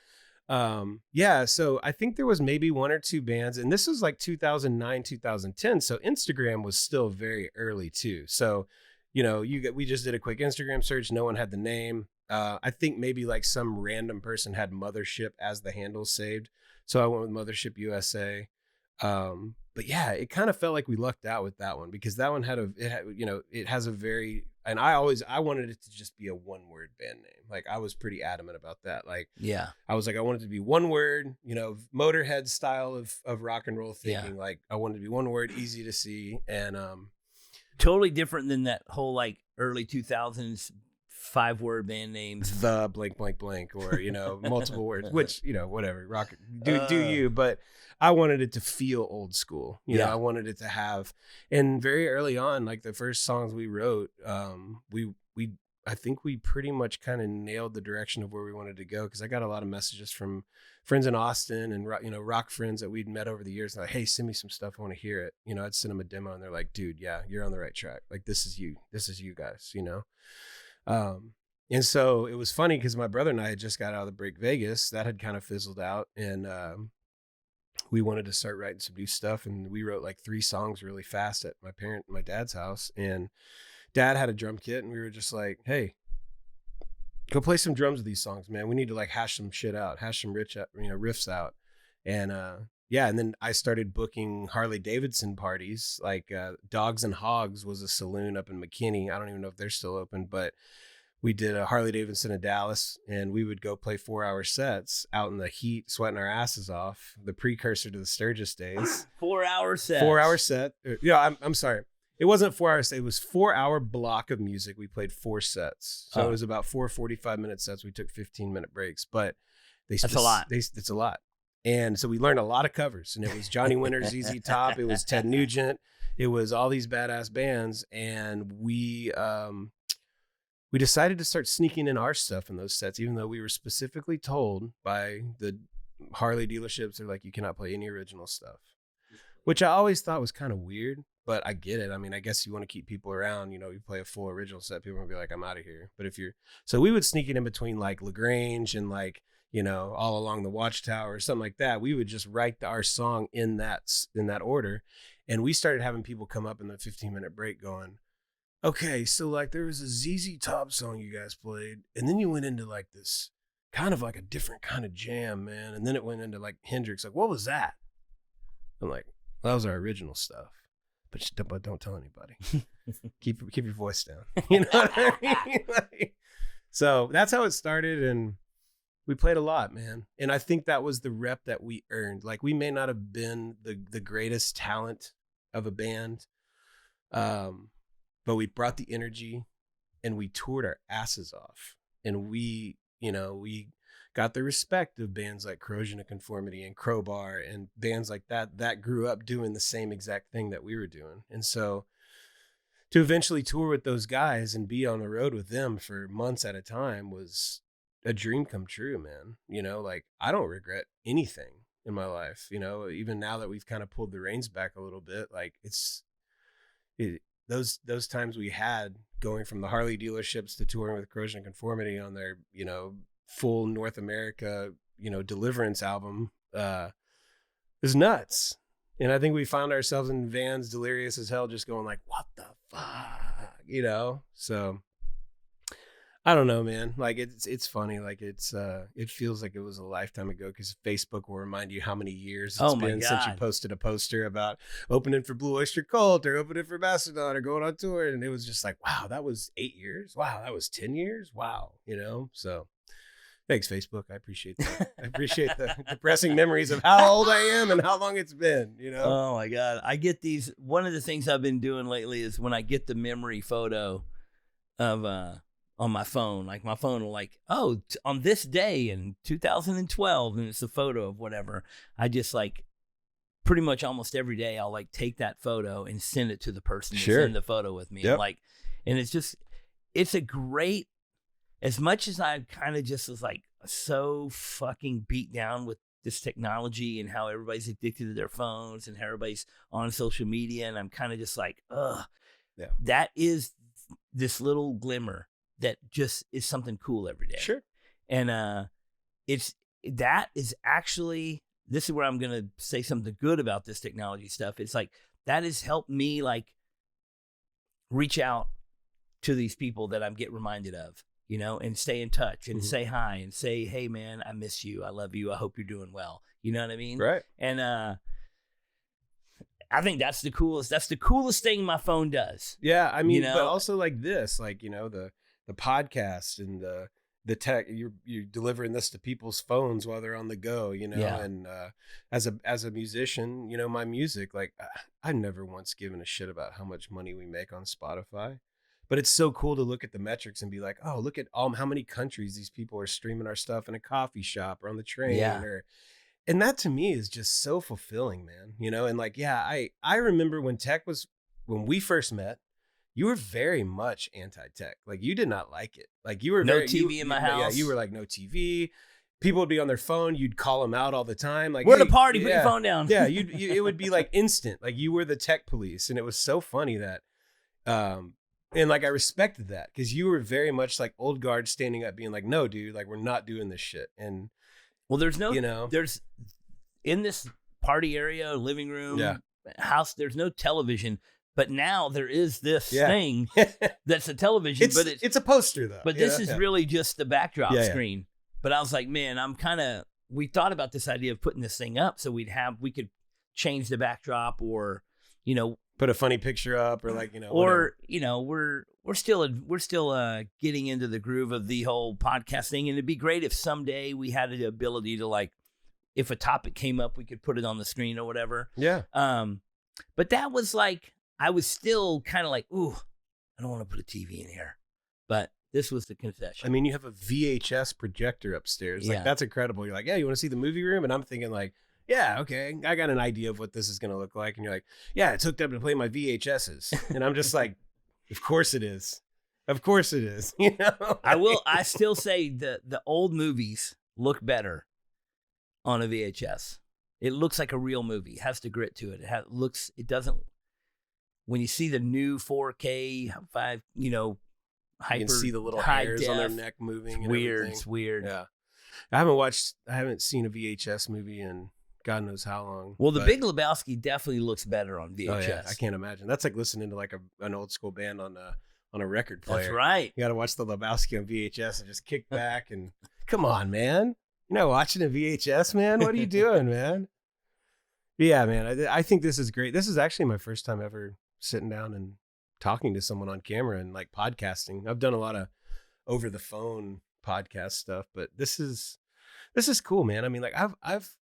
so I think there was maybe one or two bands, and this was like 2009, 2010. So Instagram was still very early too. So, you know, we just did a quick Instagram search. No one had the name. I think maybe like some random person had Mothership as the handle saved. So I went with Mothership USA. But yeah, it kind of felt like we lucked out with that one because that one it has a very, and I wanted it to just be a one-word band name. Like I was pretty adamant about that. Like, yeah, I was like, I want it to be one word, you know, Motorhead style of rock and roll thinking. Yeah. Like I wanted to be one word, easy to see. And, totally different than that whole like early 2000s 5-word band names, the blank blank blank, or you know, multiple words, which, you know, whatever, rock do you, but I wanted it to feel old school, you know. I wanted it to have, and very early on, like the first songs we wrote, I think we pretty much kind of nailed the direction of where we wanted to go, because I got a lot of messages from friends in Austin and, you know, rock friends that we'd met over the years, like, hey, send me some stuff, I want to hear it, you know. I'd send them a demo and they're like, dude, yeah, you're on the right track, like this is you guys, you know. And so it was funny because my brother and I had just got out of the Break Vegas. That had kind of fizzled out, and we wanted to start writing some new stuff, and we wrote like 3 songs really fast at my dad's house, and Dad had a drum kit, and we were just like, hey, go play some drums with these songs, man. We need to like hash some shit out, hash some riffs out. And and then I started booking Harley Davidson parties, like Dogs and Hogs was a saloon up in McKinney. I don't even know if they're still open, but we did a Harley Davidson in Dallas, and we would go play 4-hour sets out in the heat, sweating our asses off, the precursor to the Sturgis days. 4-hour set. 4-hour set. Yeah, I'm sorry. It wasn't 4 hours. It was 4-hour block of music. We played 4 sets. So it was about 4 45-minute sets. We took 15-minute breaks, but that's a lot. It's a lot. And so we learned a lot of covers, and it was Johnny Winter, ZZ Top. It was Ted Nugent. It was all these badass bands. And we decided to start sneaking in our stuff in those sets, even though we were specifically told by the Harley dealerships, they're like, you cannot play any original stuff, which I always thought was kind of weird, but I get it. I mean, I guess you want to keep people around, you know, you play a full original set, people are gonna be like, I'm out of here. But so we would sneak it in between like LaGrange and like, all along the watchtower or something like that, we would just write our song in that order. And we started having people come up in the 15-minute break going, okay, so like there was a ZZ Top song you guys played, and then you went into like this kind of like a different kind of jam, man. And then it went into like Hendrix. Like, what was that? I'm like, well, that was our original stuff. But don't tell anybody. keep your voice down. You know what I mean? Like, so that's how it started, and we played a lot, man. And I think that was the rep that we earned. Like, we may not have been the greatest talent of a band, but we brought the energy, and we toured our asses off. And we got the respect of bands like Corrosion of Conformity and Crowbar and bands like that grew up doing the same exact thing that we were doing. And so to eventually tour with those guys and be on the road with them for months at a time was a dream come true, man. Like, I don't regret anything in my life, even now that we've kind of pulled the reins back a little bit. Like, those times we had going from the Harley dealerships to touring with Corrosion of Conformity on their, full North America, Deliverance album, is nuts. And I think we found ourselves in vans delirious as hell, just going like, what the fuck, so I don't know, man. Like, it's funny. Like, it feels like it was a lifetime ago, because Facebook will remind you how many years it's been since you posted a poster about opening for Blue Oyster Cult or opening for Mastodon or going on tour. And it was just like, wow, that was 8 years. Wow, that was 10 years. Wow. So thanks, Facebook. I appreciate that. I appreciate the depressing memories of how old I am and how long it's been, Oh my God. I get these. One of the things I've been doing lately is when I get the memory photo of, on my phone, like my phone will like, on this day in 2012, and it's a photo of whatever. I just like pretty much almost every day I'll like take that photo and send it to the person that's in the photo with me. Yep. And it's a great, as much as I kind of just was like so fucking beat down with this technology and how everybody's addicted to their phones and how everybody's on social media, and I'm kind of just like, that is this little glimmer that just is something cool every day. Sure. And this is where I'm going to say something good about this technology stuff. It's like, that has helped me like reach out to these people that I'm getting reminded of, and stay in touch and say hi and say, hey man, I miss you. I love you. I hope you're doing well. You know what I mean? Right. And I think that's the coolest thing my phone does. Yeah. I mean, but also like this, like, the podcast and the tech, you're delivering this to people's phones while they're on the go, and as a musician, my music, like, I've never once given a shit about how much money we make on Spotify, but it's so cool to look at the metrics and be like, oh, look at how many countries these people are streaming our stuff in a coffee shop or on the train. And that to me is just so fulfilling, man, and like, I remember when we first met, you were very much anti-tech. Like, you did not like it. Like, you were no TV in my house. Yeah, you were like, no TV. People would be on their phone. You'd call them out all the time. Like, we're at a party, put your phone down. Yeah, it would be like instant. Like, you were the tech police, and it was so funny that, and like, I respected that, because you were very much like old guard, standing up, being like, no, dude, like, we're not doing this shit. And well, there's in this party area, living room, house, there's no television. But now there is this thing that's a television, but it's a poster though. But this is really just the backdrop screen. But I was like, man, we thought about this idea of putting this thing up so we could change the backdrop, or, put a funny picture up, or like, or, whatever. we're still getting into the groove of the whole podcast thing. And it'd be great if someday we had the ability to, like, if a topic came up, we could put it on the screen or whatever. Yeah. But that was like, I was still kind of like, ooh, I don't want to put a TV in here. But this was the concession. I mean, you have a VHS projector upstairs. Like, that's incredible. You're like, yeah, you want to see the movie room? And I'm thinking like, yeah, okay, I got an idea of what this is going to look like. And you're like, yeah, it's hooked up to play my VHSs. And I'm just like, of course it is. Of course it is. I still say the old movies look better on a VHS. It looks like a real movie. It has the grit to it. It doesn't. When you see the new 4K, 5, hyper, you can see the little high hairs def, on their neck moving. It's weird. It's weird. Yeah. I haven't seen a VHS movie in God knows how long. Well, The Big Lebowski definitely looks better on VHS. Oh, yeah. I can't imagine. That's like listening to like an old school band on a record player. That's right. You got to watch The Lebowski on VHS and just kick back and come on, man. You're not watching a VHS, man. What are you doing, man? Yeah, man. I think this is great. This is actually my first time ever sitting down and talking to someone on camera and like podcasting. I've done a lot of over the phone podcast stuff, but this is cool, man. I mean, like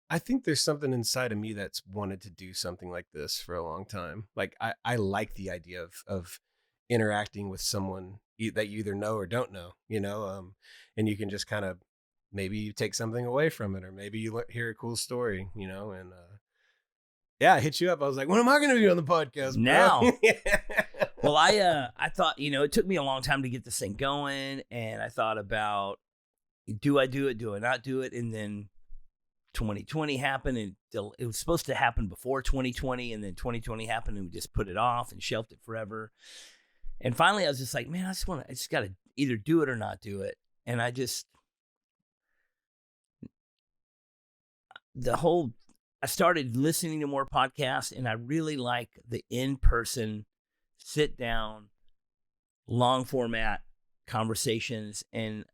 I think there's something inside of me that's wanted to do something like this for a long time. Like I like the idea of interacting with someone that you either know or don't know, and you can just kind of, maybe you take something away from it, or maybe you hear a cool story, and yeah, I hit you up. I was like, when am I going to be on the podcast, bro? Now. Well, I thought, it took me a long time to get this thing going, and I thought about, do I do it? Do I not do it? And then 2020 happened, and it was supposed to happen before 2020, and then 2020 happened, and we just put it off and shelved it forever. And finally, I was just like, man, I just got to either do it or not do it. And I started listening to more podcasts, and I really like the in-person, sit-down, long-format conversations. And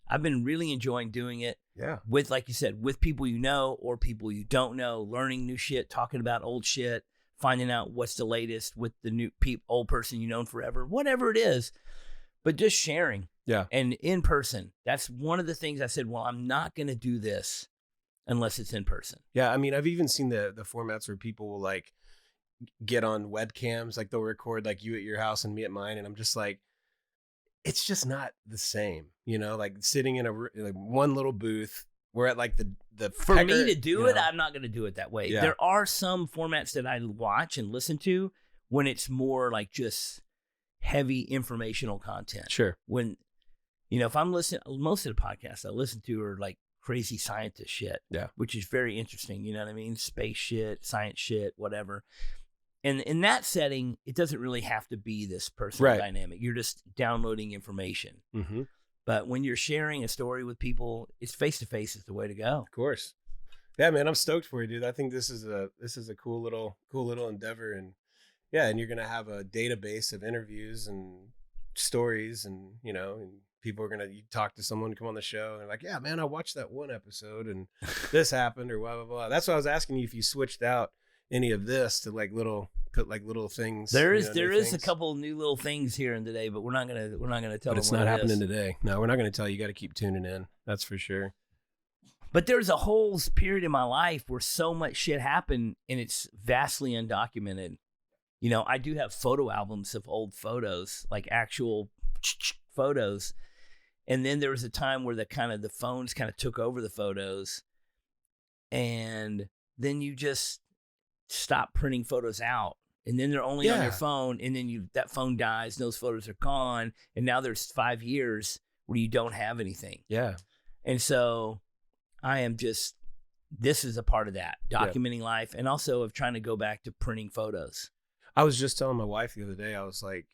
I've been really enjoying doing it. Yeah. With, like you said, with people you know or people you don't know, learning new shit, talking about old shit, finding out what's the latest with the new old person you've known forever, whatever it is, but just sharing. Yeah. And in person. That's one of the things I said, well, I'm not going to do this unless it's in person. Yeah. I mean, I've even seen the formats where people will like get on webcams, like they'll record like you at your house and me at mine. And I'm just like, it's just not the same, like sitting in like one little booth. We're at like the for me to do it, I'm not going to do it that way. Yeah. There are some formats that I watch and listen to when it's more like just heavy informational content. Sure. When, if I'm listening, most of the podcasts I listen to are like crazy scientist shit. Yeah. Which is very interesting. You know what I mean? Space shit, science shit, whatever. And in that setting, it doesn't really have to be this personal dynamic. You're just downloading information. Mm-hmm. But when you're sharing a story with people, it's face-to-face is the way to go. Of course. Yeah, man, I'm stoked for you, dude. I think this is a cool little endeavor. And yeah, and you're going to have a database of interviews and stories, and, and people are you talk to someone, come on the show, and they're like, yeah, man, I watched that one episode and this happened, or blah, blah, blah. That's why I was asking you if you switched out any of this to put little things. There is a couple new little things here and today, but we're not gonna tell. But it's not happening today. No, we're not gonna tell you. You got to keep tuning in. That's for sure. But there's a whole period in my life where so much shit happened, and it's vastly undocumented. I do have photo albums of old photos, like actual photos. And then there was a time where the phones kind of took over the photos, and then you just stop printing photos out, and then they're only on your phone, and then that phone dies and those photos are gone, and now there's 5 years where you don't have anything. Yeah. And so this is a part of that, documenting life, and also of trying to go back to printing photos. I was just telling my wife the other day, I was like,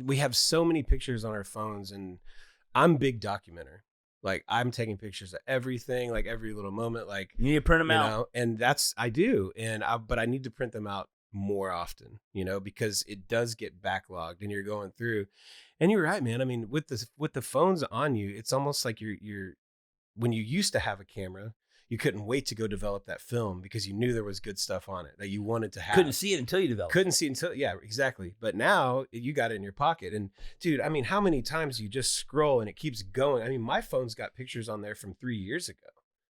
we have so many pictures on our phones, and I'm a big documenter. Like, I'm taking pictures of everything, like every little moment. Like, you need to print them out, and I do, but I need to print them out more often, because it does get backlogged, and you're going through. And you're right, man. I mean, with the phones on you, it's almost like you're when you used to have a camera, you couldn't wait to go develop that film because you knew there was good stuff on it that you wanted to have. Couldn't see it until you developed. Yeah, exactly. But now you got it in your pocket. And dude, I mean, how many times you just scroll and it keeps going? I mean, my phone's got pictures on there from 3 years ago.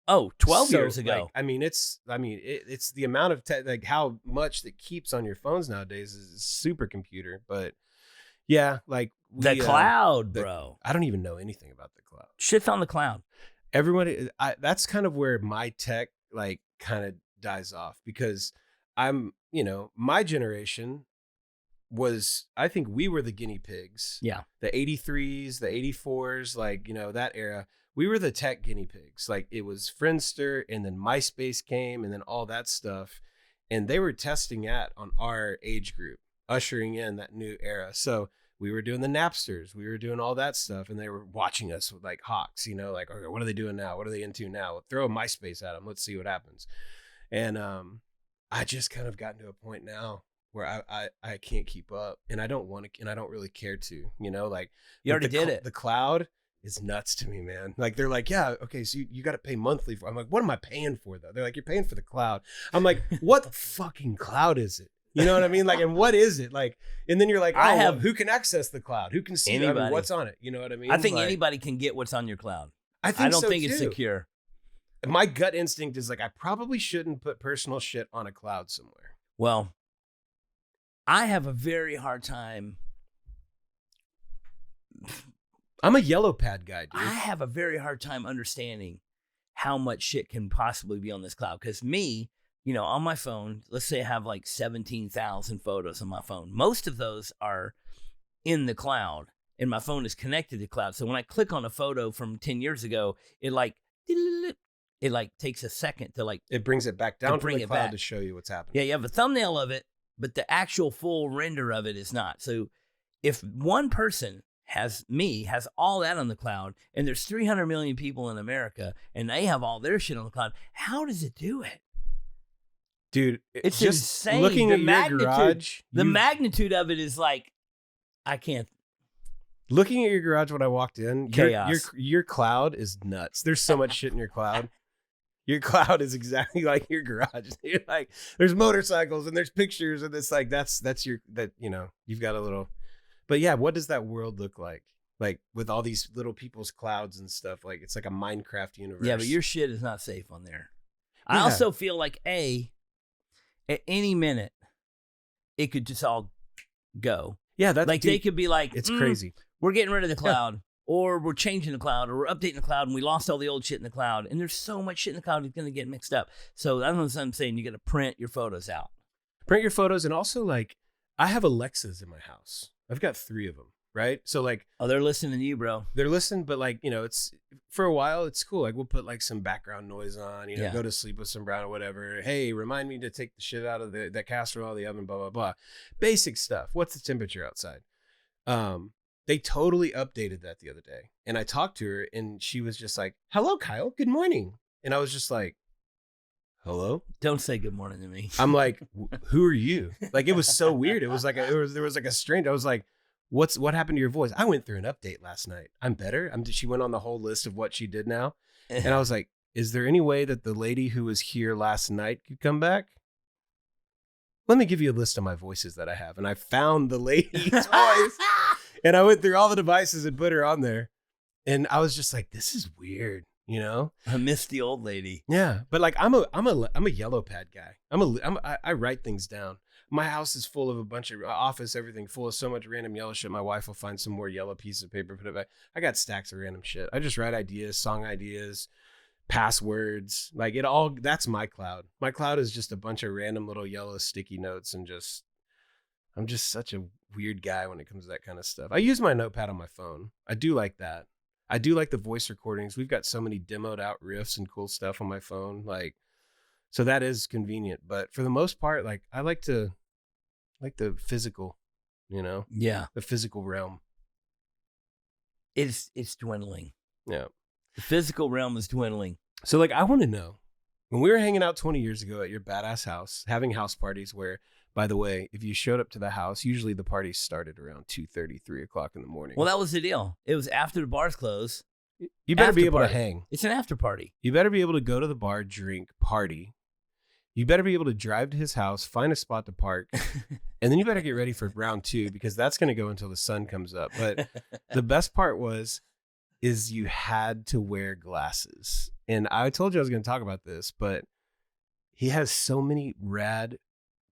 Oh, 12 years ago. Like, I mean, it's the amount of like how much that keeps on your phones nowadays is a supercomputer. But yeah, like the cloud, bro. I don't even know anything about the cloud. Shit's on the cloud. Everyone, that's kind of where my tech like kind of dies off, because I'm, my generation was, I think we were the guinea pigs. Yeah. The 83s, the 84s, like, that era, we were the tech guinea pigs. Like, it was Friendster, and then MySpace came, and then all that stuff. And they were testing on our age group, ushering in that new era. So we were doing the Napsters, we were doing all that stuff, and they were watching us with like hawks, like, okay, what are they doing now? What are they into now? Throw a MySpace at them. Let's see what happens. And I just kind of gotten to a point now where I can't keep up, and I don't want to, and I don't really care to, like you already did it. The cloud is nuts to me, man. Like they're like, yeah, okay, so you got to pay monthly for. I'm like, what am I paying for though? They're like, you're paying for the cloud. I'm like, what fucking cloud is it? You know what I mean? Like, and what is it? Like, and then you're like, who can access the cloud? Who can see anybody? What's on it? You know what I mean? I think like, anybody can get what's on your cloud. I don't think it's secure. My gut instinct is like, I probably shouldn't put personal shit on a cloud somewhere. Well, I have a very hard time. I'm a yellow pad guy, dude. I have a very hard time understanding how much shit can possibly be on this cloud. Because me, on my phone, let's say I have like 17,000 photos on my phone. Most of those are in the cloud, and my phone is connected to the cloud. So when I click on a photo from 10 years ago, it takes a second to it brings it back down from the cloud to show you what's happening. Yeah, you have a thumbnail of it, but the actual full render of it is not. So if one person has all that on the cloud, and there's 300 million people in America, and they have all their shit on the cloud, how does it do it? Dude, it's just insane. Looking at your garage, the magnitude of it is like, I can't. Looking at your garage when I walked in, chaos. Your cloud is nuts. There's so much shit in your cloud. Your cloud is exactly like your garage. You're like, there's motorcycles and there's pictures, and it's like you've got a little. But yeah, what does that world look like? Like with all these little people's clouds and stuff. Like it's like a Minecraft universe. Yeah, but your shit is not safe on there. Yeah. I also feel like at any minute, it could just all go. Yeah, that's like they could be like, it's crazy. We're getting rid of the cloud, or we're changing the cloud, or we're updating the cloud, and we lost all the old shit in the cloud. And there's so much shit in the cloud that's going to get mixed up. So I don't know what I'm saying. You got to print your photos out. Print your photos, and also like I have Alexas in my house. I've got 3 of them. Right. So like, they're listening to you, bro. They're listening, but like, it's for a while, it's cool. Like we'll put like some background noise on, go to sleep with some brown or whatever. Hey, remind me to take the shit out of that casserole, the oven, blah, blah, blah. Basic stuff. What's the temperature outside? They totally updated that the other day. And I talked to her, and she was just like, hello, Kyle. Good morning. And I was just like, hello? Don't say good morning to me. I'm like, who are you? Like, it was so weird. It was like, there was like a strange, I was like, what happened to your voice? I went through an update last night. I'm better. She went on the whole list of what she did now. And I was like, is there any way that the lady who was here last night could come back? Let me give you a list of my voices that I have. And I found the lady's voice. And I went through all the devices and put her on there. And I was just like, this is weird, I miss the old lady. Yeah. But like, I'm a yellow pad guy. I write things down. My house is full of a bunch of office, everything full of so much random yellow shit. My wife will find some more yellow pieces of paper, put it back. I got stacks of random shit. I just write ideas, song ideas, passwords, like it all. That's my cloud. My cloud is just a bunch of random little yellow sticky notes, and I'm just such a weird guy when it comes to that kind of stuff. I use my notepad on my phone. I do like that. I do like the voice recordings. We've got so many demoed out riffs and cool stuff on my phone. Like, so that is convenient, but for the most part, like I like the physical, Yeah. The physical realm. It's dwindling. Yeah. The physical realm is dwindling. So like, I want to know, when we were hanging out 20 years ago at your badass house, having house parties where, by the way, if you showed up to the house, usually the party started around 2:30, 3 o'clock in the morning. Well, that was the deal. It was after the bars closed. You better be able to hang. It's an after party. You better be able to go to the bar, drink, party. You better be able to drive to his house, find a spot to park, and then you better get ready for round 2, because that's going to go until the sun comes up. But the best part is you had to wear glasses. And I told you I was going to talk about this, but he has so many rad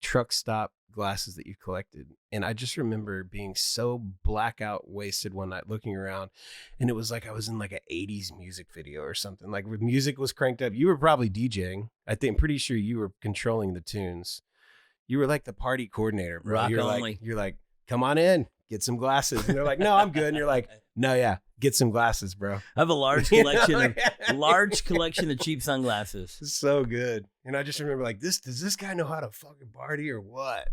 truck stop glasses that you collected. And I just remember being so blackout wasted one night looking around, and it was like I was in like an 80s music video or something. Like with music was cranked up. You were probably DJing. I'm pretty sure you were controlling the tunes. You were like the party coordinator, bro. Rock you're only. You're like, come on in, get some glasses. And they're like, no, I'm good. And you're like, no, yeah, get some glasses, bro. I have a large collection of cheap sunglasses. So good. And I just remember like, does this guy know how to fucking party or what?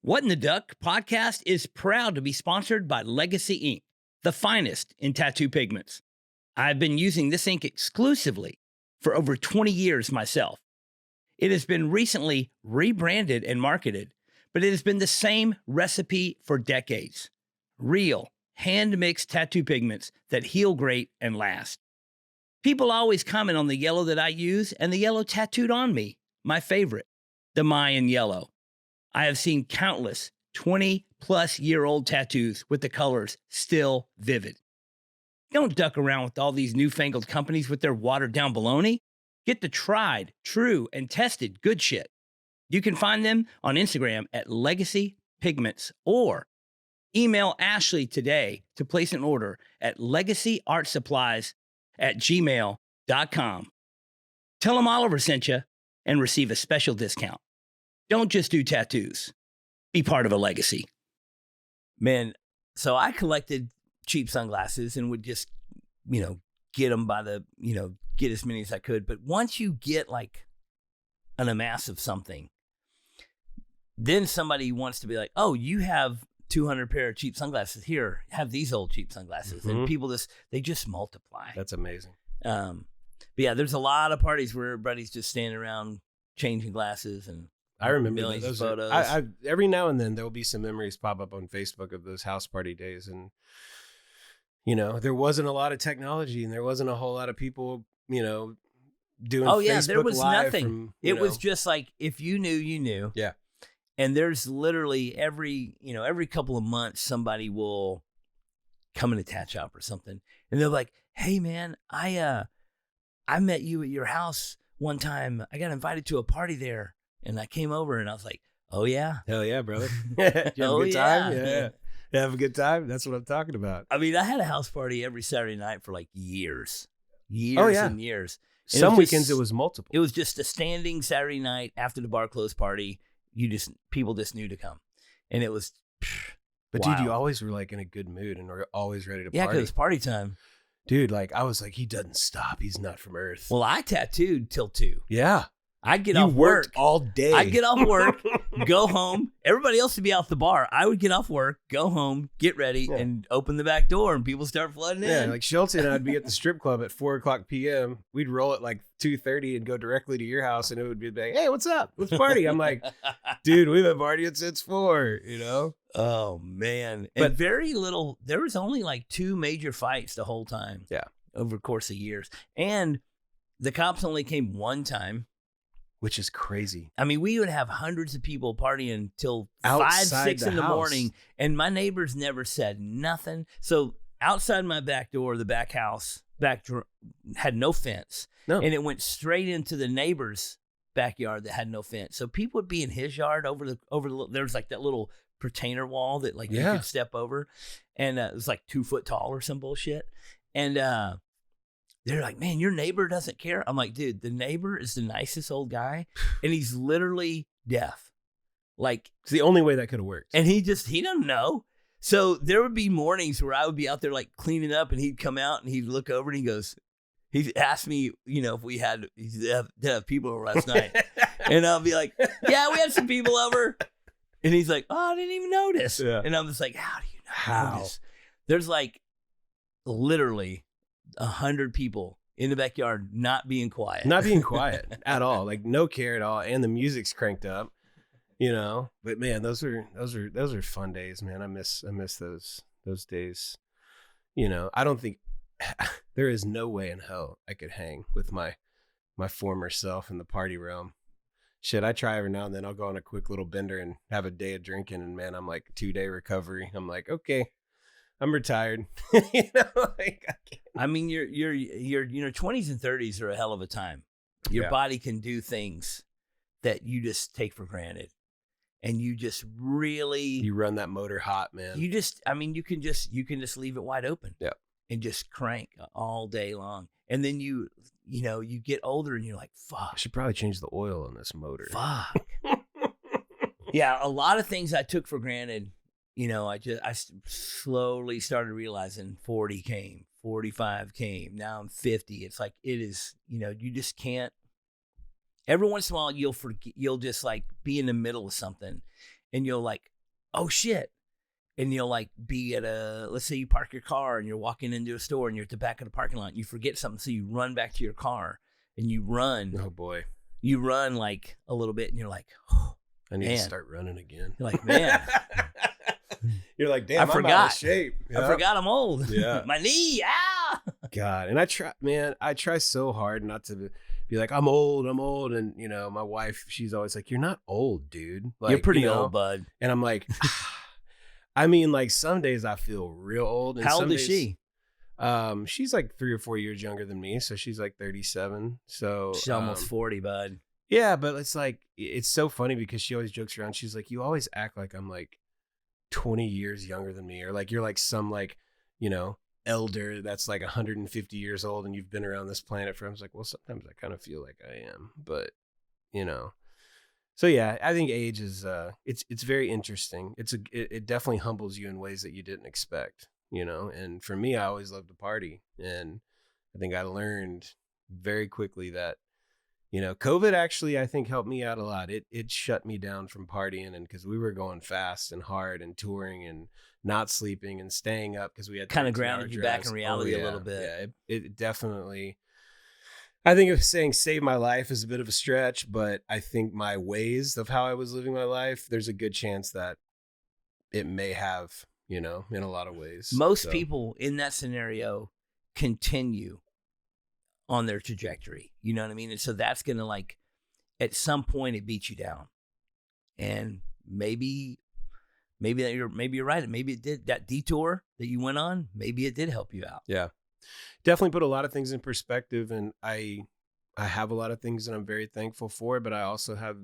What in the Duck podcast is proud to be sponsored by Legacy Ink, the finest in tattoo pigments. I've been using this ink exclusively for over 20 years myself. It has been recently rebranded and marketed, but it has been the same recipe for decades. Real, hand-mixed tattoo pigments that heal great and last. People always comment on the yellow that I use and the yellow tattooed on me, my favorite, the Mayan yellow. I have seen countless 20-plus-year-old tattoos with the colors still vivid. Don't duck around with all these newfangled companies with their watered-down baloney. Get the tried, true, and tested good shit. You can find them on Instagram at Legacy Pigments or email Ashley today to place an order at legacyartsupplies@gmail.com. Tell them Oliver sent you and receive a special discount. Don't just do tattoos. Be part of a legacy. Man, so I collected cheap sunglasses and would just, get them by the, get as many as I could. But once you get like an amass of something, then somebody wants to be like, oh, you have 200 pair of cheap sunglasses. Here, have these old cheap sunglasses. Mm-hmm. And people they just multiply. That's amazing. But yeah, there's a lot of parties where everybody's just standing around changing glasses and I remember those photos. I every now and then there will be some memories pop up on Facebook of those house party days, and there wasn't a lot of technology, and there wasn't a whole lot of people, doing. Oh yeah, Facebook there was Live nothing. It was just like if you knew, you knew. Yeah. And there's literally every couple of months somebody will come in a tat shop or something, and they're like, "Hey man, I met you at your house one time. I got invited to a party there." And I came over and I was like, oh, yeah. Hell yeah, brother. You have a good time? Yeah. You have a good time? That's what I'm talking about. I mean, I had a house party every Saturday night for like years. And years. And some weekends it was multiple. It was just a standing Saturday night after the bar closed party. People just knew to come. And it was But wow. Dude, you always were like in a good mood and were always ready to party. Yeah, because it was party time. Dude, like I was like, he doesn't stop. He's not from Earth. Well, I tattooed till 2. Yeah. I'd get off work all day. I'd get off work, go home. Everybody else would be out the bar. I would get off work, go home, get ready, and open the back door, and people start flooding in. Yeah, like Schulte and I'd be at the strip club at 4:00 p.m. We'd roll at like 2:30 and go directly to your house, and it would be like, "Hey, what's up? Let's party." I'm like, "Dude, we've been partying since 4." Oh man, but very little. There was only like 2 major fights the whole time. Yeah, over the course of years, and the cops only came one time. Which is crazy. I mean, we would have hundreds of people partying till outside 5, 6 in the house. morning, and my neighbors never said nothing. So outside my back door, the back house, had no fence, and it went straight into the neighbor's backyard that had no fence. So people would be in his yard over the. There's like that little pertainer wall that you could step over, and it was like 2 foot tall or some bullshit, and. They're like, man, your neighbor doesn't care. I'm like, dude, the neighbor is the nicest old guy, and he's literally deaf. Like, it's the only way that could have worked. And he doesn't know. So there would be mornings where I would be out there like cleaning up, and he'd come out and he'd look over and he asked me, if we had people over last night, and I'll be like, yeah, we had some people over, and he's like, oh, I didn't even notice. Yeah. And I'm just like, how do you notice? There's like literally 100 people in the backyard not being quiet at all, like no care at all, and the music's cranked up, but man, those are fun days, man. I miss those days. I don't think there is no way in hell I could hang with my former self in the party realm. Shit, I try every now and then. I'll go on a quick little bender and have a day of drinking, and man, I'm like 2-day recovery. I'm like, okay, I'm retired. I mean, your 20s and 30s are a hell of a time. Your body can do things that you just take for granted, and you just really run that motor hot, man. You can just leave it wide open, and just crank all day long, and then you get older and you're like, fuck, I should probably change the oil on this motor. Fuck. Yeah, a lot of things I took for granted. I slowly started realizing 40 came, 45 came. Now I'm 50. It's like, it is, you just can't. Every once in a while, you'll just like be in the middle of something, and you'll like, oh shit. And you'll like be at let's say you park your car and you're walking into a store and you're at the back of the parking lot and you forget something. So you run back to your car and you run. Oh boy. You run like a little bit and you're like, oh, I need to start running again. You're like, man. You're like, damn, I'm out of shape. Yep. I forgot I'm old. Yeah. My knee. Ah. God. And I try so hard not to be like, I'm old. And, you know, my wife, she's always like, you're not old, dude. Like, you're pretty old, bud. And I'm like, I mean, like some days I feel real old. And how old is she? She's like 3 or 4 years younger than me. So she's like 37. So she's almost 40, bud. Yeah. But it's like, it's so funny because she always jokes around. She's like, you always act like I'm like 20 years younger than me. Or like, you're like some like, you know, elder that's like 150 years old and you've been around this planet for. I was like, well, sometimes I kind of feel like I am, but you know. So yeah, I think age is it's very interesting. It definitely humbles you in ways that you didn't expect, you know. And for me, I always loved to party, and I think I learned very quickly that, you know, COVID actually I think helped me out a lot. It shut me down from partying, and because we were going fast and hard and touring and not sleeping and staying up because we had kind of grounded you back in reality a little bit. Yeah, it definitely. I think of saying save my life is a bit of a stretch, but I think my ways of how I was living my life, there's a good chance that it may have, you know, in a lot of ways. Most people in that scenario continue on their trajectory. You know what I mean? And so that's going to like, at some point it beats you down. And maybe you're right. Maybe it did. That detour that you went on, maybe it did help you out. Yeah. Definitely put a lot of things in perspective, and I have a lot of things that I'm very thankful for, but I also have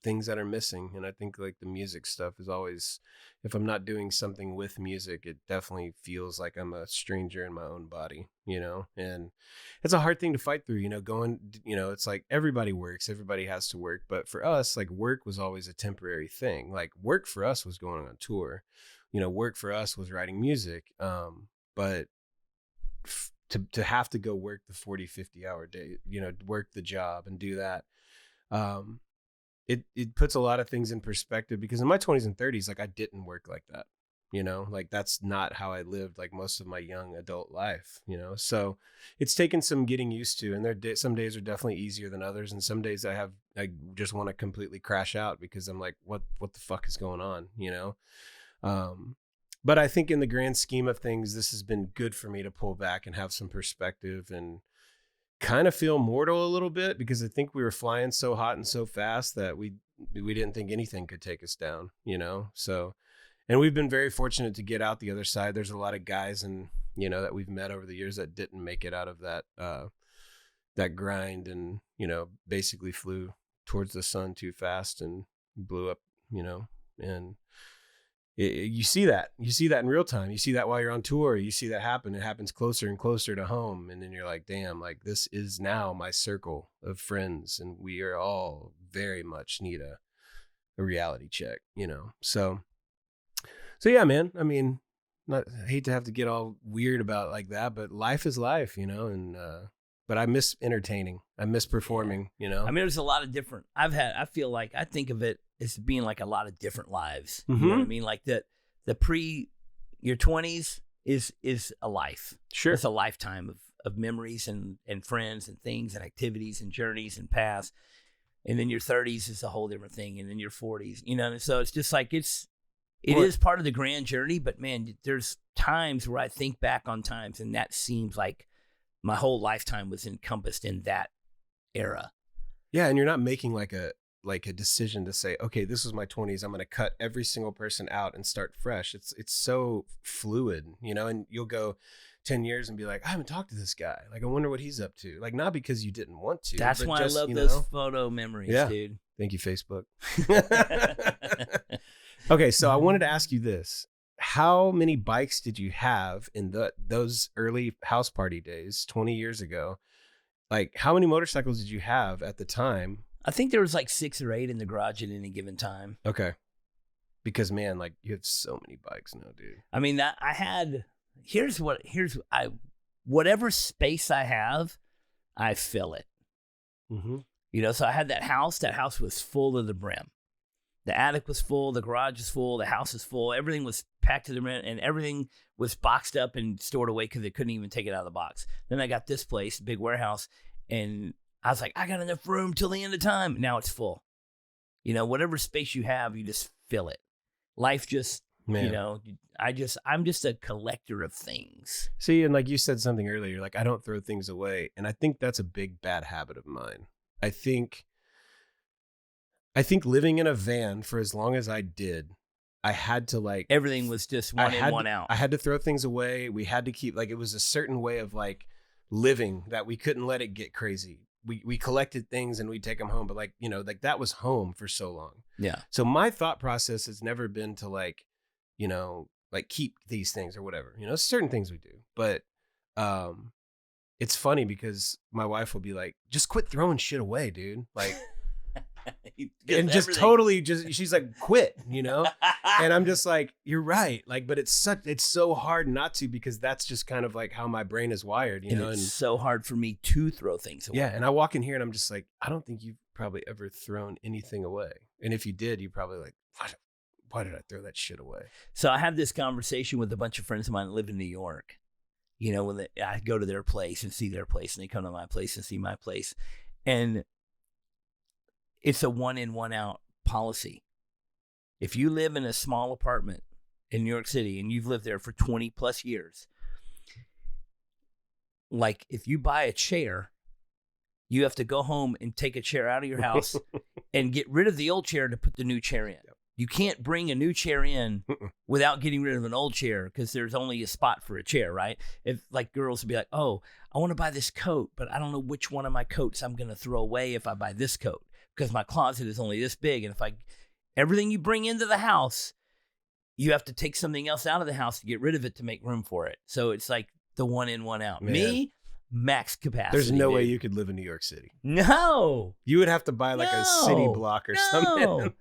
things that are missing. And I think like the music stuff is always, if I'm not doing something with music, it definitely feels like I'm a stranger in my own body, you know. And it's a hard thing to fight through, you know, it's like everybody works, everybody has to work, but for us, like work was always a temporary thing. Like work for us was going on tour, you know, work for us was writing music, but to have to go work the 40, 50 hour day, you know, work the job and do that. It puts a lot of things in perspective, because in my 20s and 30s, like I didn't work like that, you know, like that's not how I lived like most of my young adult life, you know? So it's taken some getting used to, and some days are definitely easier than others. And some days I just want to completely crash out because I'm like, what the fuck is going on? You know? But I think in the grand scheme of things, this has been good for me to pull back and have some perspective and kind of feel mortal a little bit, because I think we were flying so hot and so fast that we didn't think anything could take us down, you know? So, and we've been very fortunate to get out the other side. There's a lot of guys you know, that we've met over the years that didn't make it out of that grind, and, you know, basically flew towards the sun too fast and blew up, you know, and you see that in real time. You see that while you're on tour. You see that happen. It happens closer and closer to home. And then you're like, damn, like this is now my circle of friends. And we are all very much need a reality check, you know? So yeah, man, I mean, I hate to have to get all weird about like that, but life is life, you know? And, but I miss entertaining. I miss performing, you know? I mean, there's a lot of different, I feel like I think of it as being like a lot of different lives. Mm-hmm. You know what I mean? Like your 20s is a life. Sure. It's a lifetime of memories and friends and things and activities and journeys and paths. And then your 30s is a whole different thing. And then your 40s, you know? And so it's just like, it is part of the grand journey, but man, there's times where I think back on times and that seems like my whole lifetime was encompassed in that era. Yeah. And you're not making like a decision to say, okay, this is my 20s. I'm going to cut every single person out and start fresh. It's so fluid, you know, and you'll go 10 years and be like, I haven't talked to this guy. Like, I wonder what he's up to. Like, not because you didn't want to. That's why I love those photo memories, dude. Thank you, Facebook. Okay. So I wanted to ask you this. How many bikes did you have in those early house party days 20 years ago? Like, how many motorcycles did you have at the time? I think there was like 6 or 8 in the garage at any given time. Okay. Because man, like you have so many bikes now, dude. I mean, whatever space I have, I fill it. Mm-hmm. You know, so I had that house was full to the brim. The attic was full, the garage was full, the house was full. Everything was packed to the rim, and everything was boxed up and stored away because they couldn't even take it out of the box. Then I got this place, big warehouse, and I was like, I got enough room till the end of time. Now it's full. You know, whatever space you have, you just fill it. Life just, you know, I'm just a collector of things. See, and like you said something earlier, like I don't throw things away. And I think that's a big bad habit of mine. I think living in a van for as long as I did, I had to like... Everything was just one in, one out. I had to throw things away. We had to keep, like, it was a certain way of like living that we couldn't let it get crazy. We collected things and we'd take them home, but like, you know, like that was home for so long. Yeah. So my thought process has never been to like, you know, like keep these things or whatever, you know, certain things we do. But it's funny because my wife will be like, just quit throwing shit away, dude. Like, and just totally just, she's like, quit, you know? And I'm just like, you're right. Like, but it's so hard not to, because that's just kind of like how my brain is wired, you know? And it's so hard for me to throw things away. Yeah. And I walk in here and I'm just like, I don't think you've probably ever thrown anything away. And if you did, you probably like, why did I throw that shit away? So I have this conversation with a bunch of friends of mine that live in New York. You know, when I go to their place and see their place, and they come to my place and see my place. And it's a one in, one out policy. If you live in a small apartment in New York City and you've lived there for 20 plus years, like if you buy a chair, you have to go home and take a chair out of your house and get rid of the old chair to put the new chair in. Yep. You can't bring a new chair in without getting rid of an old chair, because there's only a spot for a chair, right? If like girls would be like, oh, I want to buy this coat, but I don't know which one of my coats I'm going to throw away if I buy this coat, because my closet is only this big. And if everything you bring into the house, you have to take something else out of the house to get rid of it to make room for it. So it's like the one in, one out. Man. Me, max capacity. There's no way you could live in New York City. No. You would have to buy like a city block or something.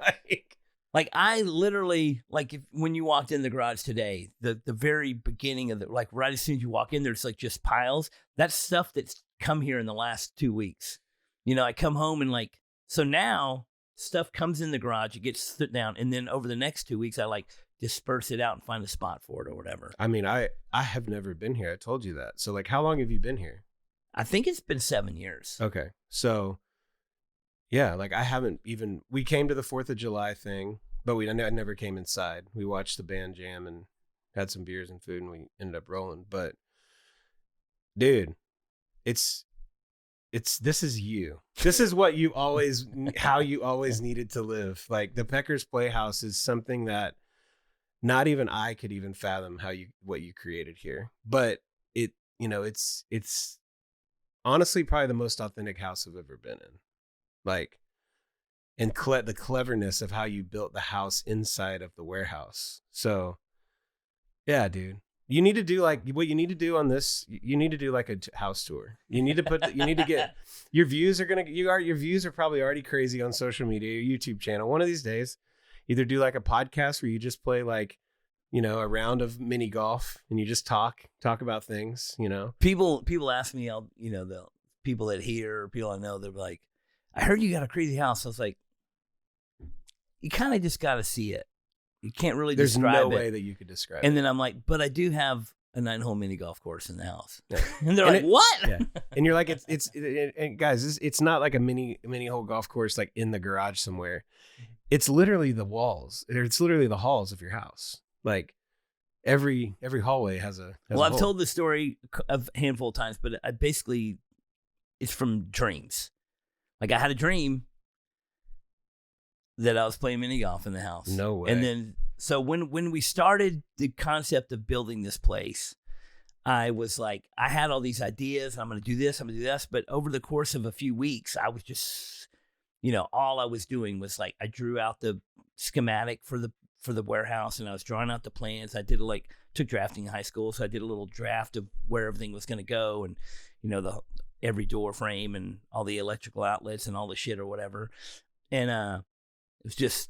Like I literally, like when you walked in the garage today, the very beginning of like right as soon as you walk in, there's like just piles. That's stuff that's come here in the last 2 weeks. You know, I come home and like, so now stuff comes in the garage, it gets put down. And then over the next 2 weeks, I like disperse it out and find a spot for it or whatever. I mean, I have never been here. I told you that. So like, how long have you been here? I think it's been 7 years. Okay. So yeah, like I haven't even, we came to the 4th of July thing, but I never came inside. We watched the band jam and had some beers and food, and we ended up rolling. But dude, this is you. This is what you always, how you always needed to live. Like the Pecker's Playhouse is something that not even I could even fathom what you created here. But it, you know, it's honestly probably the most authentic house I've ever been in. Like, and the cleverness of how you built the house inside of the warehouse. So yeah, dude, you need to do like what you need to do on this. You need to do like a house tour. You need to you need to get your views your views are probably already crazy on social media, your YouTube channel. One of these days, either do like a podcast where you just play like, you know, a round of mini golf and you just talk about things, you know. People ask me, you know, the people that hear, people I know, they're like, I heard you got a crazy house. I was like, you kind of just got to see it. You can't really describe it. There's no way that you could describe it. And then I'm like, but I do have a 9-hole mini golf course in the house. Yeah. And they're like, what? Yeah. And you're like, and guys, it's not like a mini hole golf course like in the garage somewhere. It's literally the walls. It's literally the halls of your house. Like every hallway has a well, I've told this story a handful of times, but I basically, it's from dreams. Like I had a dream that I was playing mini golf in the house. No way. And then, so when we started the concept of building this place, I was like, I had all these ideas. I'm going to do this. I'm going to do this. But over the course of a few weeks, I was just, you know, all I was doing was like, I drew out the schematic for the warehouse, and I was drawing out the plans. I did took drafting in high school. So I did a little draft of where everything was going to go, and, you know, every door frame and all the electrical outlets and all the shit or whatever. And it was just,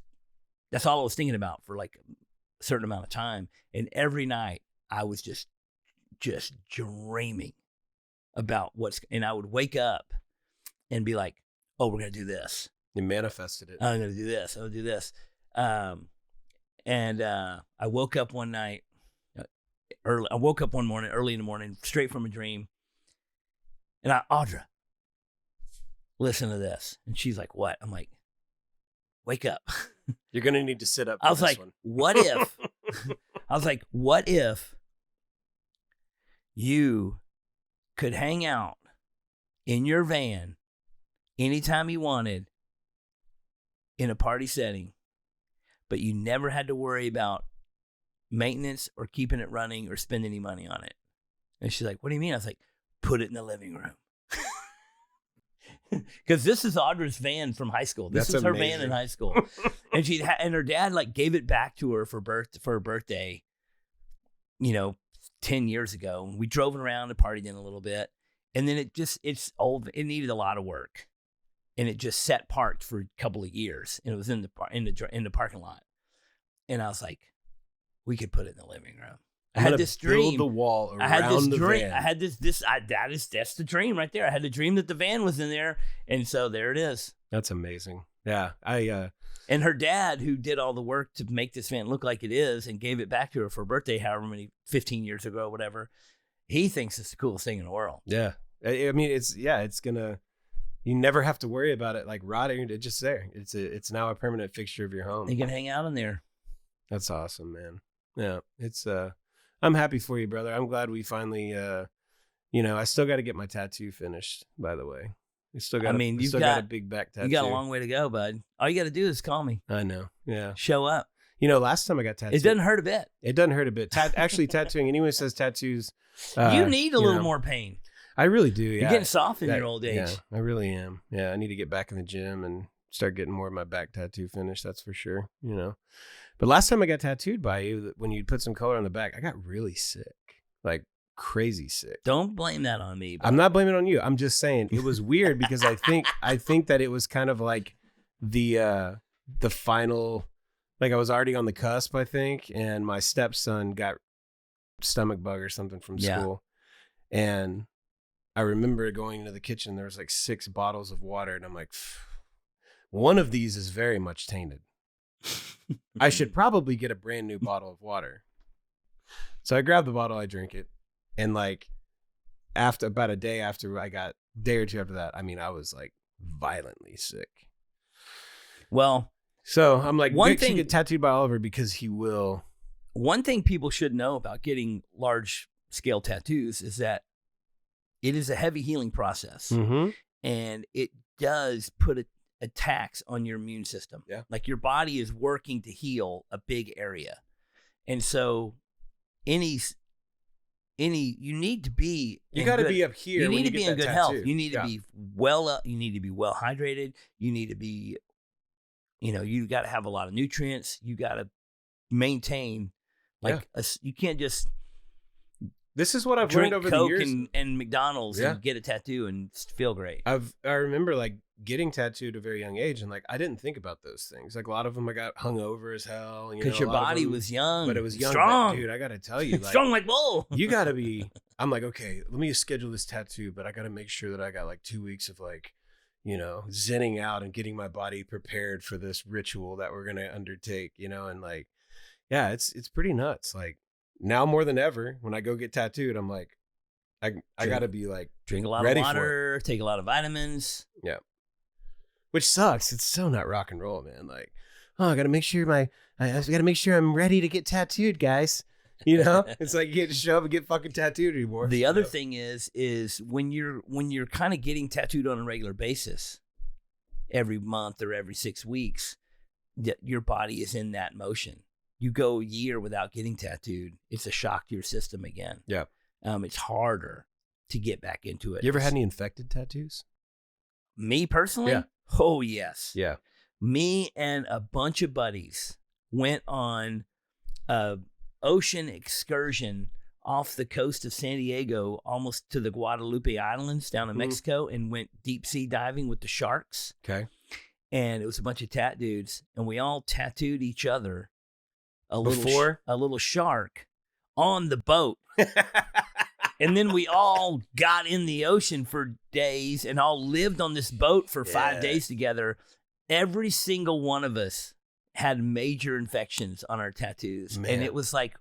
that's all I was thinking about for like a certain amount of time. And every night I was just dreaming about and I would wake up and be like, oh, we're going to do this. You manifested it. I'm going to do this. I'm going to do this. And I woke up one night early. I woke up one morning, early in the morning, straight from a dream. And Audra, listen to this. And she's like, what? I'm like, wake up. You're going to need to sit up. I was like, what if? I was like, what if you could hang out in your van anytime you wanted in a party setting, but you never had to worry about maintenance or keeping it running or spend any money on it? And she's like, what do you mean? I was like, put it in the living room. Because this is Audra's van from high school. This is her van in high school. And and her dad like gave it back to her for her birthday, 10 years ago. We drove it around and partied in a little bit. And then it's old. It needed a lot of work. And it just sat parked for a couple of years. And it was in the parking lot. And I was like, we could put it in the living room. I had this dream. Build the wall around I had this the dream. van. I had that's the dream right there. I had the dream that the van was in there, and so there it is. That's amazing. Yeah, and her dad, who did all the work to make this van look like it is, and gave it back to her for her birthday, however many 15 years ago, or whatever. He thinks it's the coolest thing in the world. Yeah, I mean, it's gonna. You never have to worry about it like rotting. It's just there. It's now a permanent fixture of your home. You can hang out in there. That's awesome, man. Yeah, it's I'm happy for you, brother. I'm glad we finally, I still got to get my tattoo finished, by the way. You still got a big back tattoo. You got a long way to go, bud. All you got to do is call me. I know. Yeah. Show up. Last time I got tattooed. It doesn't hurt a bit. It doesn't hurt a bit. Actually, tattooing, anyone who says tattoos. You need a little more pain. I really do, yeah. You're getting soft in your old age. Yeah, I really am. Yeah, I need to get back in the gym and start getting more of my back tattoo finished, that's for sure, But last time I got tattooed by you, when you put some color on the back, I got really sick, like crazy sick. Don't blame that on me. Bro. I'm not blaming it on you. I'm just saying it was weird because I think that it was kind of like the final, like I was already on the cusp, I think, and my stepson got stomach bug or something from school, and I remember going into the kitchen. There was like 6 bottles of water, and I'm like, one of these is very much tainted. I should probably get a brand new bottle of water. So I grab the bottle, I drink it. And like after about a day or two after that, I mean, I was like violently sick. Well, so I'm like, one thing get tattooed by Oliver because he will. One thing people should know about getting large scale tattoos is that it is a heavy healing process. Mm-hmm. And it does put a tax on your immune system. Yeah. Like your body is working to heal a big area. And so you need to be you got to be up here. You need to be in good health. You need to be well hydrated. You need to be you got to have a lot of nutrients. You got to maintain you can't just this is what I've drink learned over Coke the years and McDonald's and get a tattoo and feel great. I remember like getting tattooed at a very young age, and like I didn't think about those things. Like a lot of them I got hung over as hell because your body was young, but it was young, strong. Dude, I gotta tell you, like, strong like bull. You gotta be. I'm like, okay, let me schedule this tattoo, but I gotta make sure that I got like 2 weeks of like, zenning out and getting my body prepared for this ritual that we're gonna undertake, and like, yeah, it's pretty nuts. Like now more than ever, when I go get tattooed, I'm like, I gotta be like, drink a lot of water, take a lot of vitamins. Yeah. Which sucks. It's so not rock and roll, man. Like, I gotta make sure I gotta make sure I'm ready to get tattooed, guys. It's like you can't just show up and get fucking tattooed anymore. The other thing is when you're kind of getting tattooed on a regular basis, every month or every 6 weeks, your body is in that motion. You go a year without getting tattooed, it's a shock to your system again. Yeah. It's harder to get back into it. You ever had any infected tattoos? Me personally? Yeah. Oh, yes. Yeah. Me and a bunch of buddies went on a ocean excursion off the coast of San Diego, almost to the Guadalupe Islands down in Mexico, and went deep sea diving with the sharks. Okay. And it was a bunch of tat dudes, and we all tattooed each other a little shark on the boat. And then we all got in the ocean for days and all lived on this boat for 5 days together. Every single one of us had major infections on our tattoos. Man. And it was like,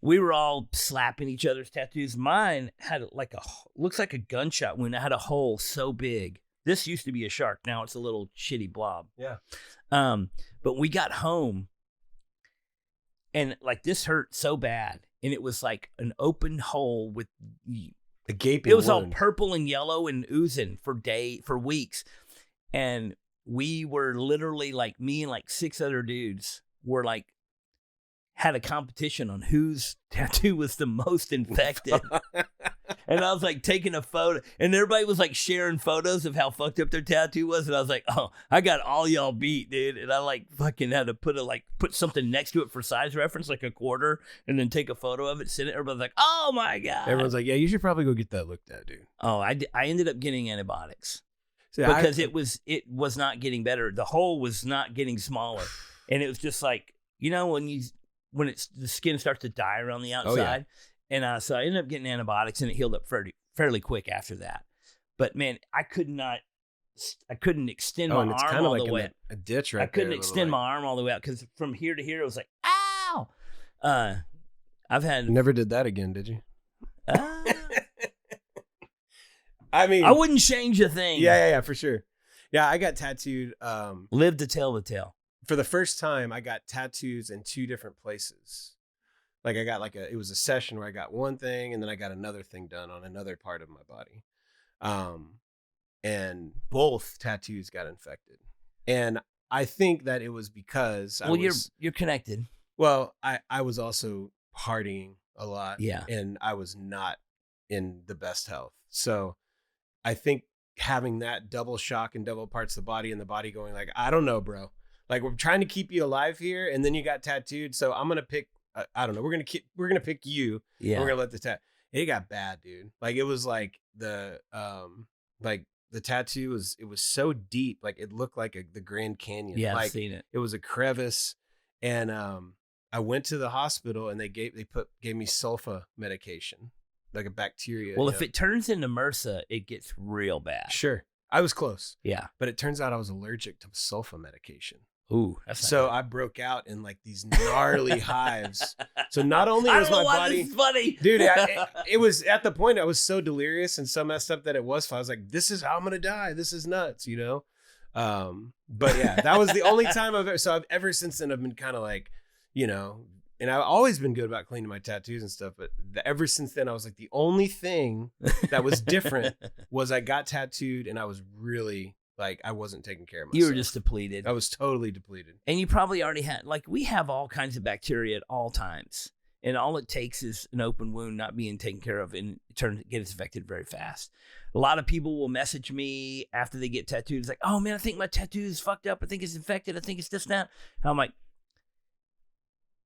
we were all slapping each other's tattoos. Mine had like looks like a gunshot wound. It had a hole so big. This used to be a shark. Now it's a little shitty blob. Yeah. But we got home and like this hurt so bad. And it was like an open hole with a gaping It was wound. all purple and yellow and oozing for weeks. And we were literally like, me and like 6 other dudes were like, had a competition on whose tattoo was the most infected. And I was like taking a photo and everybody was like sharing photos of how fucked up their tattoo was. And I was like, oh, I got all y'all beat, dude. And I like fucking had to put something next to it for size reference, like a quarter, and then take a photo of it, send it. Everybody's like, oh my God. Everyone's like, yeah, you should probably go get that looked at, dude. Oh, I ended up getting antibiotics. See, because it was not getting better. The hole was not getting smaller. And it was just like, you know, when the skin starts to die around the outside. Oh, yeah. And so I ended up getting antibiotics and it healed up fairly quick after that. But man, I couldn't extend my arm kind of all like the way. a ditch right I couldn't there, extend my arm all the way out because from here to here it was like, ow. I've had never did that again, did you? I mean, I wouldn't change a thing. Yeah, for sure. Yeah, I got tattooed. Live to tell the tale. For the first time, I got tattoos in 2 different places. Like I got it was a session where I got one thing and then I got another thing done on another part of my body. And both tattoos got infected. And I think that it was because you're connected. Well, I was also partying a lot. Yeah. And I was not in the best health. So I think having that double shock in double parts of the body and the body going like, I don't know, bro. Like we're trying to keep you alive here, and then you got tattooed. So I'm gonna pick. I don't know. We're gonna pick you. Yeah. And we're gonna let the It got bad, dude. Like it was like the tattoo was so deep. Like it looked like the Grand Canyon. Yeah, like, I've seen it. It was a crevice, and I went to the hospital and they gave me sulfa medication, like a bacteria. Well, if it turns into MRSA, it gets real bad. Sure, I was close. Yeah, but it turns out I was allergic to sulfa medication. Ooh, that's so I broke out in like these gnarly hives. So not only was my body, this is funny, dude, it was at the point I was so delirious and so messed up that it was. I was like, "This is how I'm gonna die. This is nuts," you know. But yeah, that was the only time I've ever since then I've been kind of like, you know, and I've always been good about cleaning my tattoos and stuff. But ever since then, I was like, the only thing that was different was I got tattooed and I was really. Like I wasn't taking care of myself. You were just depleted. I was totally depleted. And you probably already had, like we have all kinds of bacteria at all times. And all it takes is an open wound not being taken care of and gets infected very fast. A lot of people will message me after they get tattooed. It's like, oh man, I think my tattoo is fucked up. I think it's infected. I think it's this and that. And I'm like,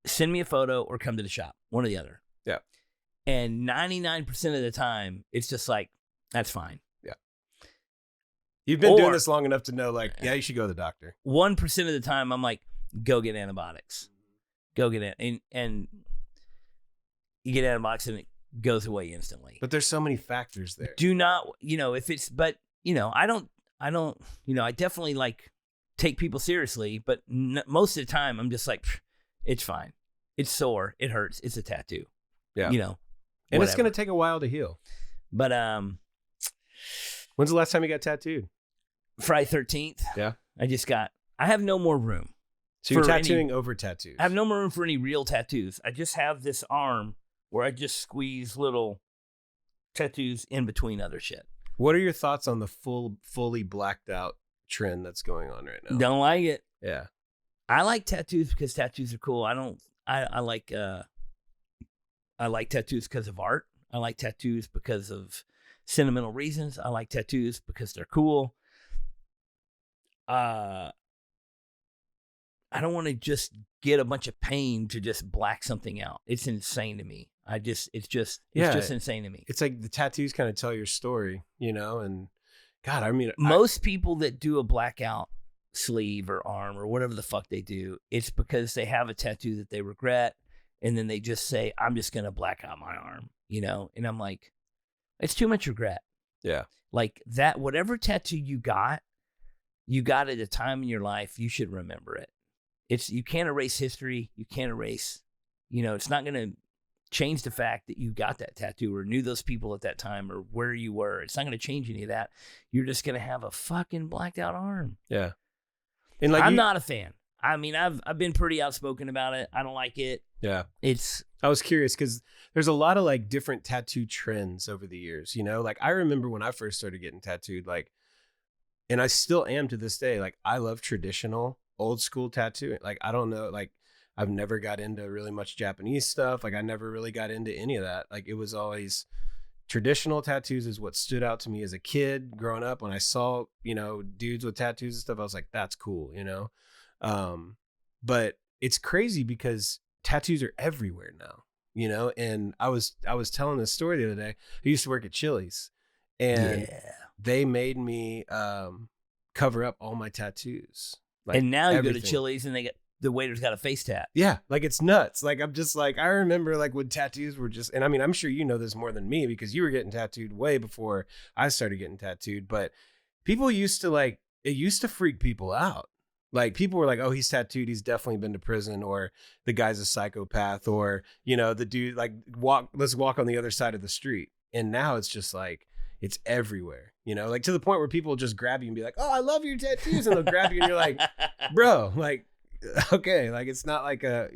send me a photo or come to the shop. One or the other. Yeah. And 99% of the time, it's just like, that's fine. You've been doing this long enough to know, like, yeah, you should go to the doctor. 1% of the time, I'm like, go get antibiotics. Go get it. And you get antibiotics and it goes away instantly. But there's so many factors there. Do not, if it's, but, I don't, I definitely like take people seriously, but most of the time I'm just like, it's fine. It's sore. It hurts. It's a tattoo. Yeah. And whatever. It's going to take a while to heal. But, when's the last time you got tattooed? Friday 13th. Yeah. I have no more room. So you're tattooing over tattoos. I have no more room for any real tattoos. I just have this arm where I just squeeze little tattoos in between other shit. What are your thoughts on the fully blacked out trend that's going on right now? Don't like it. Yeah. I like tattoos because tattoos are cool. I like tattoos because of art. I like tattoos because of sentimental reasons. I like tattoos because they're cool. I don't want to just get a bunch of pain to just black something out. It's insane to me. It's just insane to me. It's like the tattoos kind of tell your story, and God, I mean, most people that do a blackout sleeve or arm or whatever the fuck they do, it's because they have a tattoo that they regret. And then they just say, I'm just going to black out my arm, and I'm like, it's too much regret. Yeah. Like that, whatever tattoo you got at a time in your life, you should remember it. you can't erase history. You can't erase, it's not going to change the fact that you got that tattoo or knew those people at that time or where you were. It's not going to change any of that. You're just going to have a fucking blacked out arm. Yeah. And like I'm not a fan. I mean, I've been pretty outspoken about it. I don't like it. Yeah. I was curious because there's a lot of like different tattoo trends over the years, like I remember when I first started getting tattooed, like, and I still am to this day, like I love traditional old school tattooing. Like, I don't know, like I've never got into really much Japanese stuff. Like I never really got into any of that. Like it was always traditional tattoos is what stood out to me as a kid growing up. When I saw, dudes with tattoos and stuff, I was like, that's cool, but it's crazy because tattoos are everywhere now, and I was telling this story the other day. I used to work at Chili's and they made me cover up all my tattoos. Like and now everything. You go to Chili's and the waiter's got a face tat. Yeah. Like it's nuts. Like I'm just like, I remember like when tattoos were just, and I mean, I'm sure you know this more than me because you were getting tattooed way before I started getting tattooed, but people used to like, it used to freak people out. Like people were like, oh, he's tattooed. He's definitely been to prison, or the guy's a psychopath, or, the dude like let's walk on the other side of the street. And now it's just like, it's everywhere, like to the point where people just grab you and be like, oh, I love your tattoos. And they'll grab you and you're like, bro, like, okay. Like, it's not like an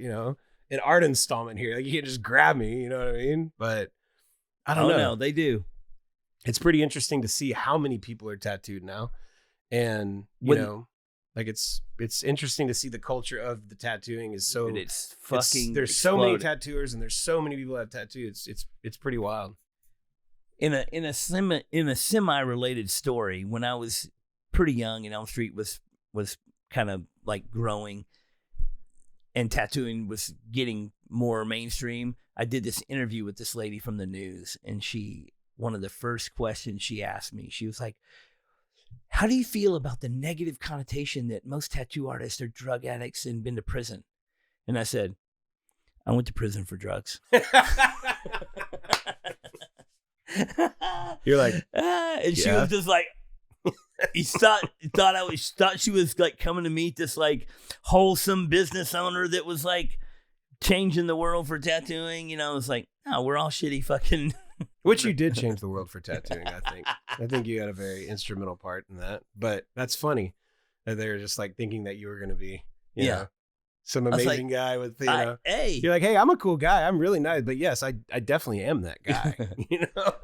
art installment here. Like you can't just grab me, you know what I mean? But I don't know. No, they do. It's pretty interesting to see how many people are tattooed now. And, like it's interesting to see the culture of the tattooing is so it's fucking there's so many tattooers and there's so many people that have tattoos. It's pretty wild. In a semi related story, when I was pretty young and Elm Street was kind of like growing and tattooing was getting more mainstream, I did this interview with this lady from the news, and one of the first questions she asked me, she was like, how do you feel about the negative connotation that most tattoo artists are drug addicts and been to prison? And I said, I went to prison for drugs. You're like, and she was just like, thought she was like coming to meet this like wholesome business owner that was like changing the world for tattooing. It's like, no, we're all shitty fucking. Which you did change the world for tattooing, I think. I think you had a very instrumental part in that. But that's funny that they were just like thinking that you were going to be, you know, some amazing guy with, hey, you're like, hey, I'm a cool guy. I'm really nice. But yes, I definitely am that guy.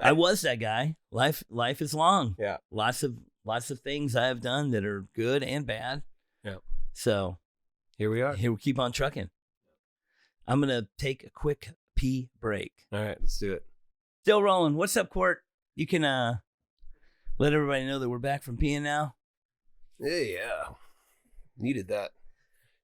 I was that guy. Life is long. Yeah. Lots of things I have done that are good and bad. Yeah. So here we are. Here we keep on trucking. I'm going to take a quick pee break. All right, let's do it. Still rolling. What's up, Court? You can let everybody know that we're back from peeing now. Yeah. Needed that.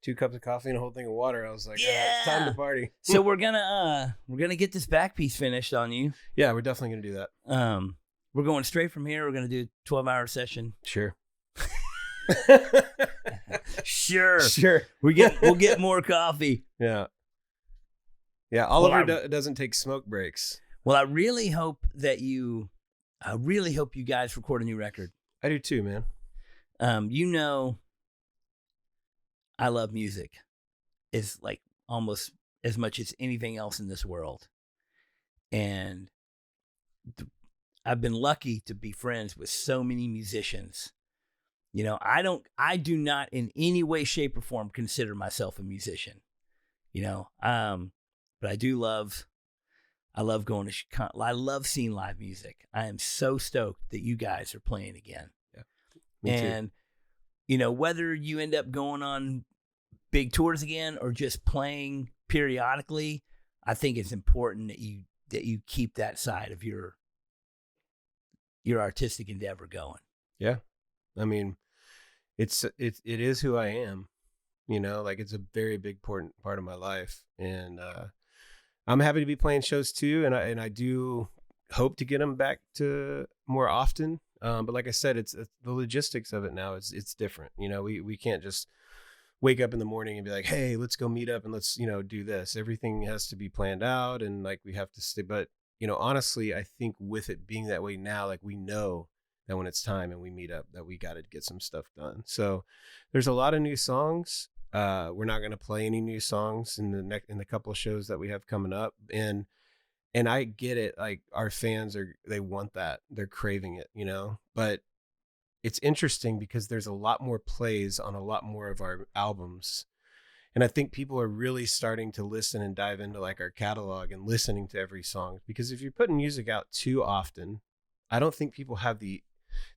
2 cups of coffee and a whole thing of water. I was like, yeah, it's time to party. So we're gonna get this back piece finished on you. Yeah, we're definitely gonna do that. We're going straight from here. We're gonna do a 12-hour session. Sure. Sure. We'll get more coffee. Yeah. Yeah. Oliver doesn't take smoke breaks. Well, I really hope you guys record a new record. I do too, man. I love music. It's like almost as much as anything else in this world. And I've been lucky to be friends with so many musicians. I do not in any way, shape, or form consider myself a musician. But I do love. I love going to. I love seeing live music. I am so stoked that you guys are playing again. Yeah, me and too. Whether you end up going on big tours again or just playing periodically, I think it's important that you keep that side of your artistic endeavor going. Yeah, I mean, it is who I am. Like it's a very big part of my life, and I'm happy to be playing shows too, and I do hope to get them back to more often. But like I said, it's the logistics of it now. It's different. We can't just wake up in the morning and be like, hey, let's go meet up and let's do this. Everything has to be planned out, and like we have to stay. But honestly, I think with it being that way now, like we know that when it's time and we meet up, that we got to get some stuff done. So there's a lot of new songs. We're not going to play any new songs in the couple of shows that we have coming up. And I get it. Like, our fans they want that. They're craving it, you know, but it's interesting because there's a lot more plays on a lot more of our albums. And I think people are really starting to listen and dive into like our catalog and listening to every song, because if you're putting music out too often, I don't think people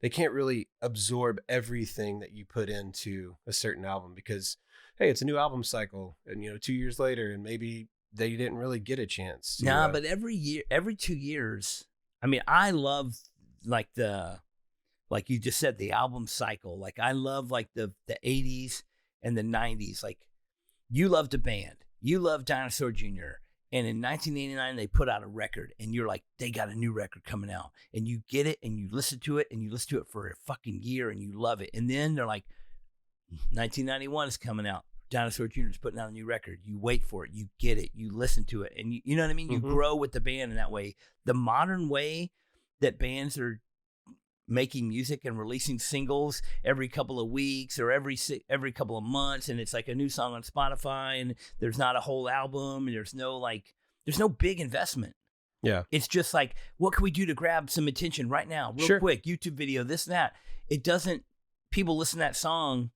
they can't really absorb everything that you put into a certain album, because, hey, it's a new album cycle, and, you know, 2 years later, and maybe they didn't really get a chance to, but every 2 years, I mean, I love like like you just said, the album cycle. Like, I love like the 80s and the 90s. Like, you loved a band, you loved Dinosaur Jr., and in 1989 they put out a record, and you're like, they got a new record coming out, and you get it, and you listen to it, and you listen to it for a fucking year, and you love it. And then they're like, 1991 is coming out, Dinosaur Jr. is putting out a new record. You wait for it, you get it, you listen to it, and you know what I mean? You grow with the band in that way. The modern way that bands are making music and releasing singles every couple of weeks or every couple of months, and it's like a new song on Spotify, and there's not a whole album, and there's no big investment. Yeah. It's just like, what can we do to grab some attention right now, real quick? YouTube video, this and that. It doesn't, people listen to that song,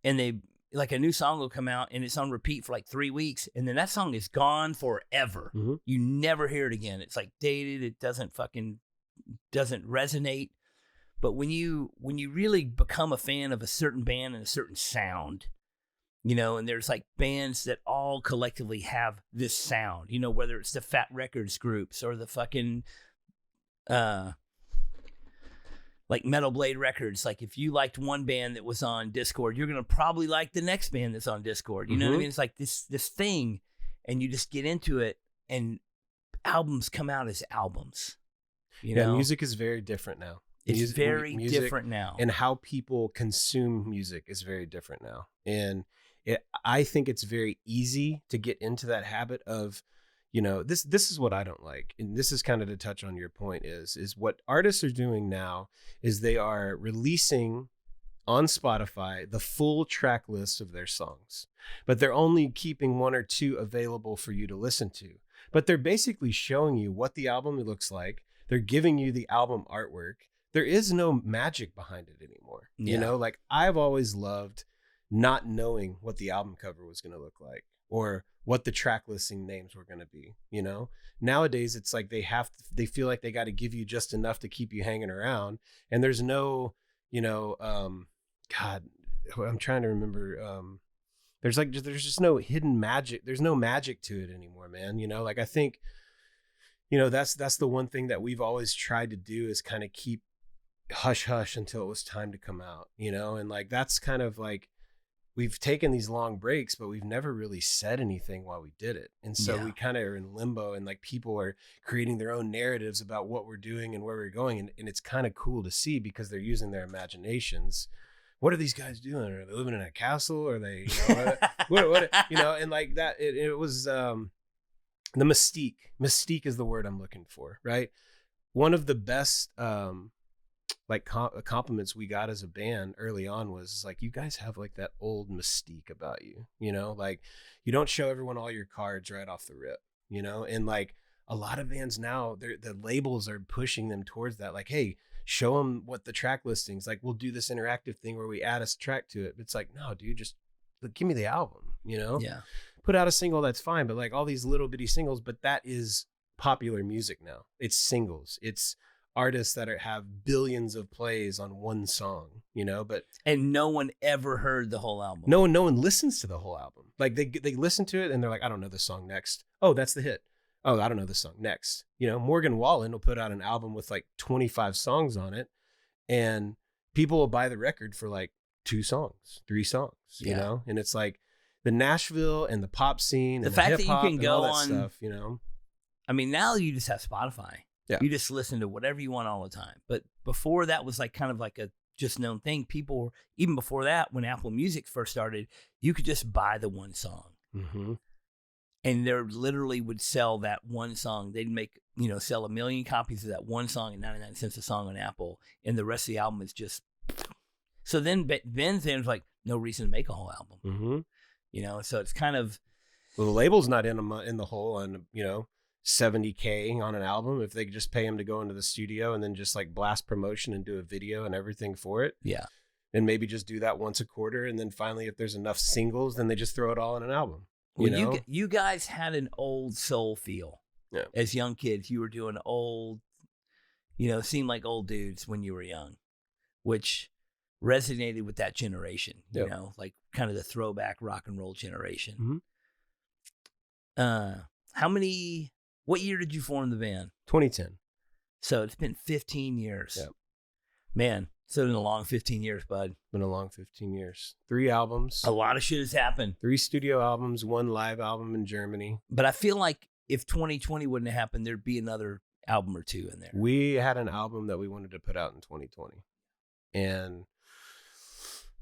and they, like, a new song will come out, and it's on repeat for like 3 weeks, and then that song is gone forever. You never hear it again. It's like dated. It doesn't resonate. But when you really become a fan of a certain band and a certain sound, you know, and there's like bands that all collectively have this sound, you know, whether it's the Fat Records groups or the fucking like Metal Blade Records. Like, if you liked one band that was on Discord, you're gonna probably like the next band that's on Discord. You know what I mean? It's like this thing, and you just get into it, and albums come out as albums. You know? Music is very different now. It's very different now. And how people consume music is very different now. And I think it's very easy to get into that habit of, you know, this is what I don't like. And this is kind of to touch on your point is what artists are doing now is they are releasing on Spotify the full track list of their songs, but they're only keeping 1 or 2 available for you to listen to. But they're basically showing you what the album looks like. They're giving you the album artwork. There is no magic behind it anymore. Yeah. You know, like, I've always loved not knowing what the album cover was going to look like or what the track listing names were going to be. You know, nowadays it's like they feel like they got to give you just enough to keep you hanging around. And there's no, you know, God, I'm trying to remember. There's just no hidden magic. There's no magic to it anymore, man. You know, like, I think, you know, that's the one thing that we've always tried to do is kind of keep hush hush until it was time to come out, you know? And like, that's kind of like, we've taken these long breaks, but we've never really said anything while we did it. And so we kind of are in limbo, and like, people are creating their own narratives about what we're doing and where we're going. And it's kind of cool to see, because they're using their imaginations. What are these guys doing? Are they living in a castle? Are they, you know, what, you know, and like that, it was, the mystique is the word I'm looking for, right? One of the best, like compliments we got as a band early on was like, you guys have like that old mystique about you, you know, like, you don't show everyone all your cards right off the rip, you know? And like, a lot of bands now, the labels are pushing them towards that. Like, hey, show them what the track listings, like, we'll do this interactive thing where we add a track to it. It's like, no, dude, just give me the album, you know? Yeah. Put out a single, that's fine. But like, all these little bitty singles, but that is popular music now. It's singles. It's artists that have billions of plays on one song, you know, and no one ever heard the whole album. No one listens to the whole album. Like, they listen to it and they're like, I don't know this song next. Oh, that's the hit. Oh, I don't know this song next. You know, Morgan Wallen will put out an album with like 25 songs on it, and people will buy the record for like 2 songs, 3 songs, you know? And it's like the Nashville and the pop scene, the fact that you can go on stuff, you know? I mean, now you just have Spotify. Yeah. You just listen to whatever you want all the time. But before that was like kind of like a just known thing. People, even before that, when Apple Music first started, you could just buy the one song. Mm-hmm. And they literally would sell that one song. They'd make, you know, sell 1 million copies of that one song at 99 cents a song on Apple. And the rest of the album is just So then there's like no reason to make a whole album. Mm-hmm. You know, so it's kind of. Well, the label's not in the hole on, you know, $70K on an album. If they could just pay him to go into the studio and then just like blast promotion and do a video and everything for it. Yeah. And maybe just do that once a quarter. And then finally, if there's enough singles, then they just throw it all in an album. Well, you guys had an old soul feel. Yeah. As young kids, you were doing old, you know, seemed like old dudes when you were young, which resonated with that generation, you know, like kind of the throwback rock and roll generation. Mm-hmm. What year did you form the band? 2010. So it's been 15 years. Yeah. Man, it's been a long 15 years, bud. Been a long 15 years. 3 albums. A lot of shit has happened. 3 studio albums, 1 live album in Germany. But I feel like if 2020 wouldn't have happened, there'd be another album or 2 in there. We had an album that we wanted to put out in 2020. And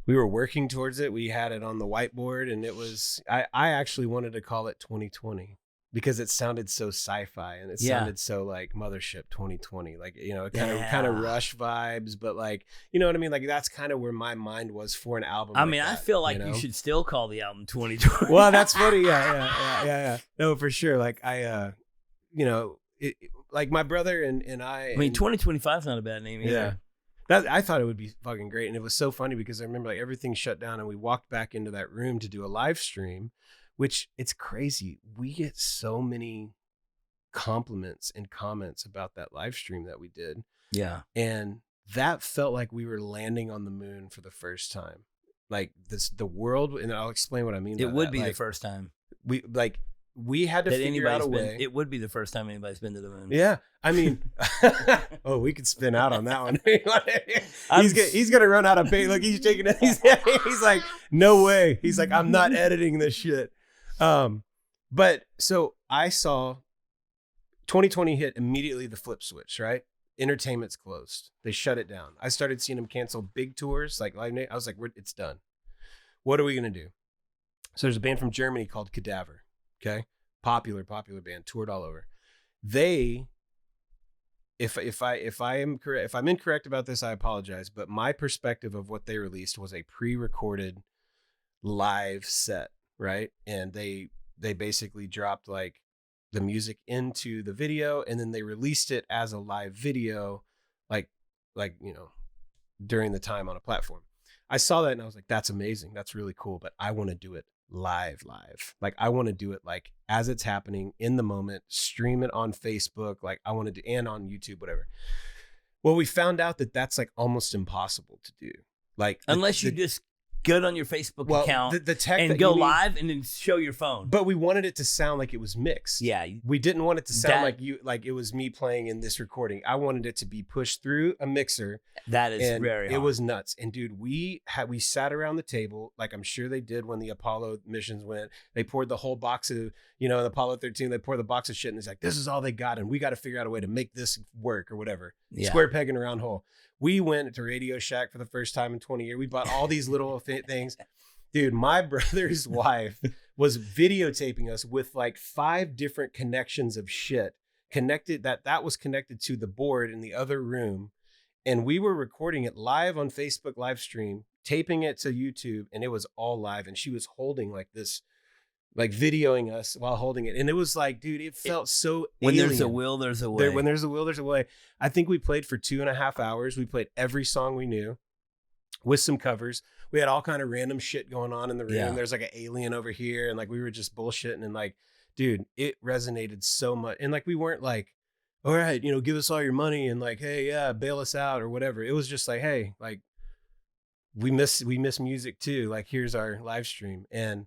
we were working towards it. We had it on the whiteboard, and it was, I actually wanted to call it 2020 because it sounded so sci-fi, and it sounded so like Mothership 2020, like, you know, kind of Rush vibes, but like, you know what I mean? Like that's kind of where my mind was for an album. I mean, I feel like you should still call the album 2020. Well, that's funny. Yeah. No, for sure. Like I, you know, like my brother and I mean, 2025 is not a bad name either. Yeah. I thought it would be fucking great. And it was so funny because I remember like everything shut down and we walked back into that room to do a live stream, which it's crazy. We get so many compliments and comments about that live stream that we did. Yeah. And that felt like we were landing on the moon for the first time. Like the world, and I'll explain what I mean by that. It would be like, the first time. We had to figure out a way. It would be the first time anybody's been to the moon. Yeah. I mean, oh, we could spin out on that one. he's going to run out of bait. Look, he's shaking it. He's like, no way. He's like, I'm not editing this shit. But so I saw 2020 hit immediately the flip switch, right? Entertainment's closed. They shut it down. I started seeing them cancel big tours. Like Live Nation. I was like, it's done. What are we going to do? So there's a band from Germany called Cadaver. Okay. Popular band, toured all over. They, if I'm incorrect about this, I apologize. But my perspective of what they released was a pre-recorded live set, right? And they basically dropped like the music into the video, and then they released it as a live video, like you know, during the time on a platform. I saw that and I was like, that's amazing. That's really cool. But I want to do it live. Like I want to do it like as it's happening in the moment, stream it on Facebook. Like I want to do, and on YouTube, whatever. Well, we found out that that's like almost impossible to do. Like unless you just get on your Facebook account the tech and go live and then show your phone. But we wanted it to sound like it was mixed. Yeah. We didn't want it to sound like it was me playing in this recording. I wanted it to be pushed through a mixer. That is very hard. It was nuts. And dude, we sat around the table, like I'm sure they did when the Apollo missions went. They poured the whole box of, you know, the Apollo 13, they poured the box of shit, and it's like, this is all they got, and we got to figure out a way to make this work or whatever. Yeah. Square peg in a round hole. We went to Radio Shack for the first time in 20 years. We bought all these little things. Dude, my brother's wife was videotaping us with like 5 different connections of shit connected that was connected to the board in the other room. And we were recording it live on Facebook live stream, taping it to YouTube, and it was all live. And she was holding like this, like videoing us while holding it. And it was like, dude, it felt so when alien. There's a will, there's a way. When there's a will, there's a way. I think we played for 2.5 hours. We played every song we knew with some covers. We had all kind of random shit going on in the room. Yeah. There's like an alien over here. And like, we were just bullshitting. And like, dude, it resonated so much. And like, we weren't like, all right, you know, give us all your money and like, hey, yeah, bail us out or whatever. It was just like, hey, like we miss music too. Like, here's our live stream. And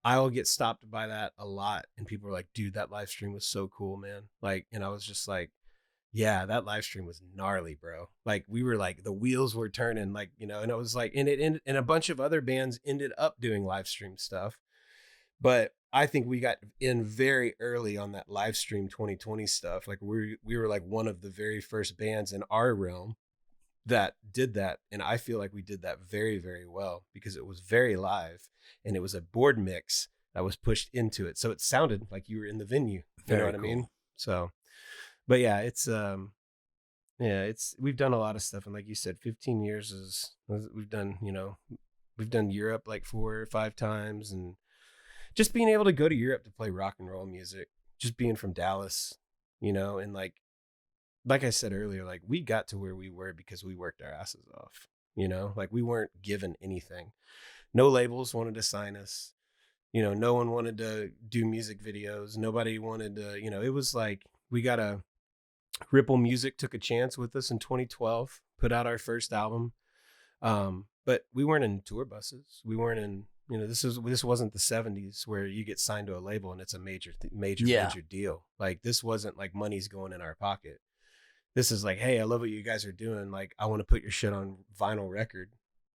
I'll get stopped by that a lot. And people are like, dude, that live stream was so cool, man. Like, and I was just like, yeah, that live stream was gnarly, bro. Like we were like, the wheels were turning, like, you know, and it was like, and a bunch of other bands ended up doing live stream stuff. But I think we got in very early on that live stream 2020 stuff. Like we were like one of the very first bands in our realm that did that. And I feel like we did that very, very well because it was very live and it was a board mix that was pushed into it. So it sounded like you were in the venue. You know what I mean? So, but yeah, it's Yeah, we've done a lot of stuff, and like you said, 15 years we've done Europe like 4 or 5 times, and just being able to go to Europe to play rock and roll music, just being from Dallas, and like I said earlier, like we got to where we were because we worked our asses off, like we weren't given anything. No labels wanted to sign us. No one wanted to do music videos. Nobody wanted to, it was like Ripple Music took a chance with us in 2012, put out our first album. But we weren't in tour buses. We weren't in, this wasn't the 70s where you get signed to a label and it's a major deal. Like this wasn't like money's going in our pocket. This is like, hey, I love what you guys are doing. Like, I want to put your shit on vinyl record.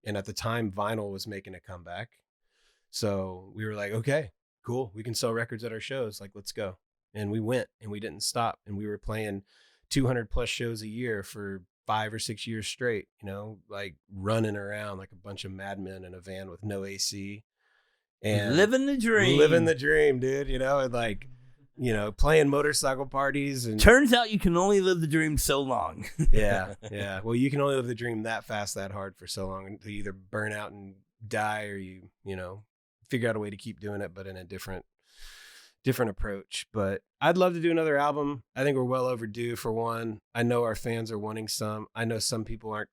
And at the time, vinyl was making a comeback. So we were like, okay, cool. We can sell records at our shows. Like, let's go. And we went and we didn't stop. And we were playing 200 plus shows a year for 5 or 6 years straight, like running around like a bunch of madmen in a van with no AC. And living the dream, dude, and like, playing motorcycle parties. And turns out you can only live the dream so long. Yeah. Well, you can only live the dream that fast, that hard for so long until you either burn out and die or you figure out a way to keep doing it, but in a different approach. But I'd love to do another album. I think we're well overdue for one. I know our fans are wanting some. I know some people aren't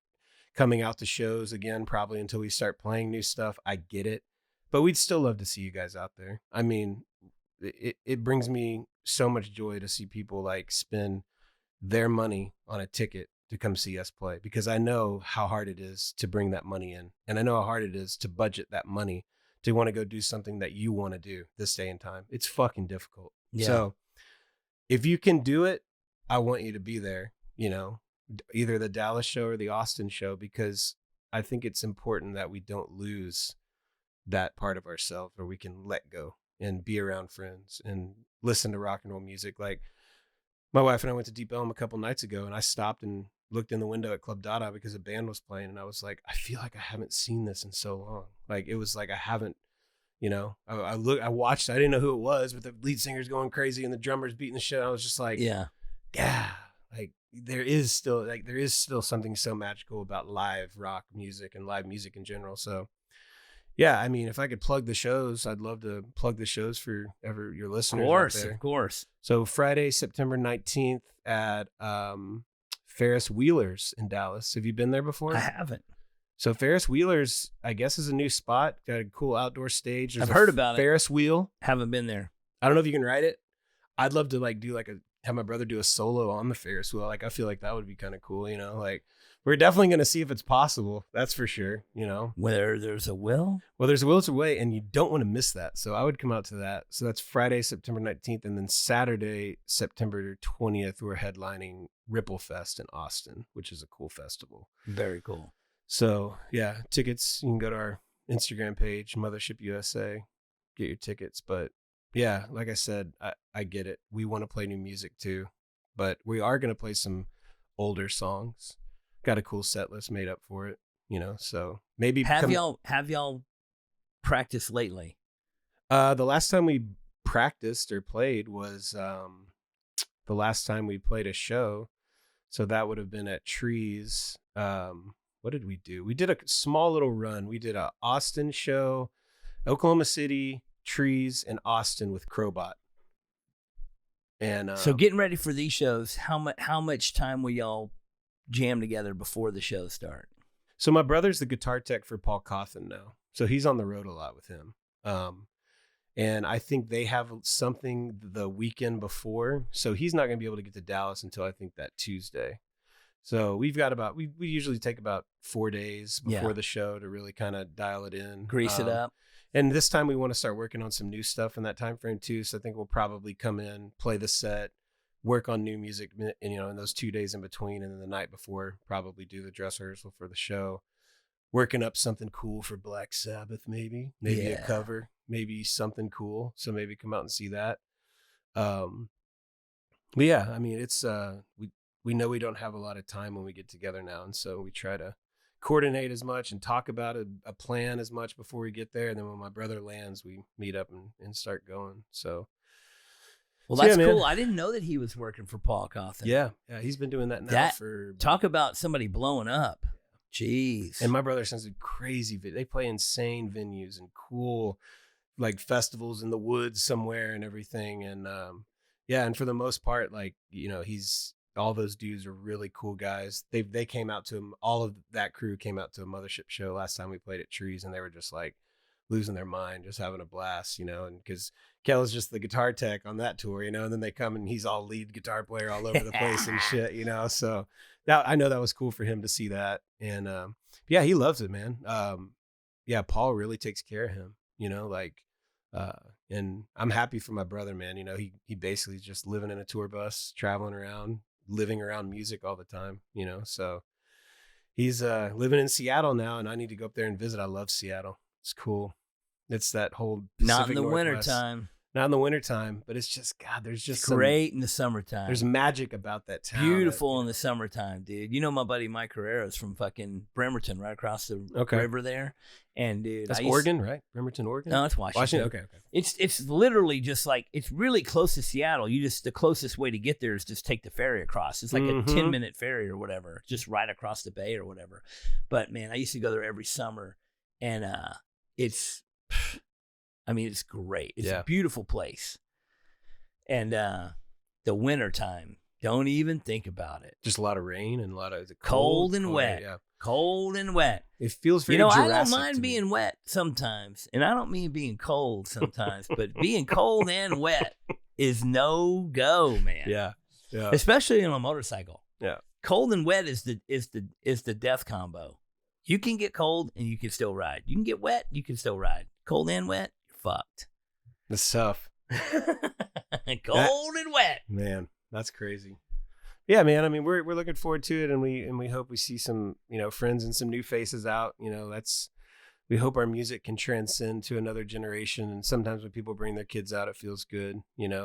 coming out to shows again, probably until we start playing new stuff. I get it, but we'd still love to see you guys out there. I mean, it brings me so much joy to see people like spend their money on a ticket to come see us play, because I know how hard it is to bring that money in. And I know how hard it is to budget that money to want to go do something that you want to do this day and time. It's fucking difficult. Yeah. So if you can do it, I want you to be there, either the Dallas show or the Austin show, because I think it's important that we don't lose that part of ourselves where we can let go and be around friends and listen to rock and roll music. Like my wife and I went to Deep Elm a couple nights ago, and I stopped and looked in the window at Club Dada because a band was playing, and I was like, I feel like I haven't seen this in so long. Like it was like I haven't, I watched, I didn't know who it was, but the lead singer's going crazy and the drummer's beating the shit. I was just like, yeah, like there is still something so magical about live rock music and live music in general. So yeah, I mean, if I could plug the shows, I'd love to plug the shows for your listeners. Of course. So Friday, September 19th at Ferris Wheelers in Dallas. Have you been there before? I haven't. So Ferris Wheelers, I guess, is a new spot. Got a cool outdoor stage. I've heard about Ferris wheel. Haven't been there. I don't know if you can ride it. I'd love to have my brother do a solo on the Ferris wheel. Like I feel like that would be kind of cool. Like we're definitely going to see if it's possible. That's for sure. Whether there's a will. Well, there's a will to way, and you don't want to miss that. So I would come out to that. So that's Friday, September 19th. And then Saturday, September 20th, we're headlining Ripple Fest in Austin, which is a cool festival. Very cool. So yeah, tickets, you can go to our Instagram page, Mothership USA, get your tickets. But yeah, like I said, I get it. We want to play new music too, but we are going to play some older songs. Got a cool set list made up for it, so maybe have y'all practiced lately? The last time we practiced or played was the last time we played a show. So that would have been at Trees. What did we do? We did a small little run. We did a Austin show, Oklahoma City, Trees, and Austin with Crowbot. And so getting ready for these shows, how much time will y'all jam together before the show start? So my brother's the guitar tech for Paul Cawthon now. So he's on the road a lot with him. And I think they have something the weekend before. So he's not going to be able to get to Dallas until I think that Tuesday. So we've got we usually take about 4 days before the show to really kind of dial it in. Grease it up. And this time we want to start working on some new stuff in that time frame too. So I think we'll probably come in, play the set, work on new music, and, in those 2 days in between. And then the night before, probably do the dress rehearsal for the show, working up something cool for Black Sabbath, maybe a cover, maybe something cool. So maybe come out and see that. But yeah, I mean, it's, we know we don't have a lot of time when we get together now. And so we try to coordinate as much and talk about a plan as much before we get there. And then when my brother lands, we meet up and start going. So Well, that's cool. I didn't know that he was working for Paul Cawthon. Yeah, he's been doing that now for. Talk about somebody blowing up. Jeez. And my brother sends crazy. They play insane venues and cool, like festivals in the woods somewhere and everything. And and for the most part, like all those dudes are really cool guys. They came out to him. All of that crew came out to a Mothership show last time we played at Trees, and they were just like losing their mind, just having a blast, and because Kel's just the guitar tech on that tour, and then they come and he's all lead guitar player all over the place and shit, so that I know that was cool for him to see that. And he loves it, man. Paul really takes care of him, and I'm happy for my brother, man. He basically is just living in a tour bus, traveling around, living around music all the time, so he's living in Seattle now, and I need to go up there and visit. I love Seattle. It's cool. It's that whole Pacific not in the Northwest. wintertime. Not in the wintertime, but it's just, God, there's just great in the summertime. There's magic about that town. Beautiful in the summertime, dude. My buddy Mike Herrera's from fucking Bremerton, right across the river there. And dude, that's Oregon, right? Bremerton, Oregon? No, it's Washington. Okay. It's literally just like, it's really close to Seattle. The closest way to get there is just take the ferry across. It's like a 10-minute ferry or whatever, just right across the bay or whatever. But man, I used to go there every summer, and it's great. It's a beautiful place. And the wintertime, don't even think about it. Just a lot of rain and a lot of cold and wet. Yeah. Cold and wet. It feels very Jurassic. I don't mind being wet sometimes. And I don't mean being cold sometimes, but being cold and wet is no go, man. Yeah. Yeah. Especially on a motorcycle. Yeah. Cold and wet is the death combo. You can get cold and you can still ride. You can get wet, you can still ride. Cold and wet, you're fucked. That's tough. Cold and wet. Man, that's crazy. Yeah, man. I mean, we're looking forward to it, and we hope we see some, friends and some new faces out. We hope our music can transcend to another generation. And sometimes when people bring their kids out, it feels good,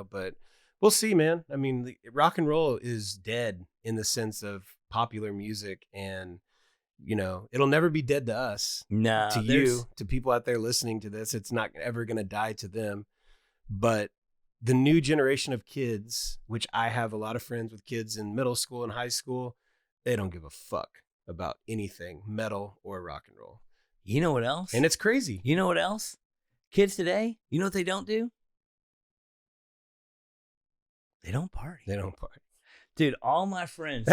but we'll see, man. I mean, rock and roll is dead in the sense of popular music, and it'll never be dead to us. No, to you, to people out there listening to this, it's not ever going to die to them. But the new generation of kids, which I have a lot of friends with kids in middle school and high school, they don't give a fuck about anything metal or rock and roll. You know what else? And it's crazy. You know what else? Kids today, you know what they don't do? They don't party. They don't party. Dude, all my friends,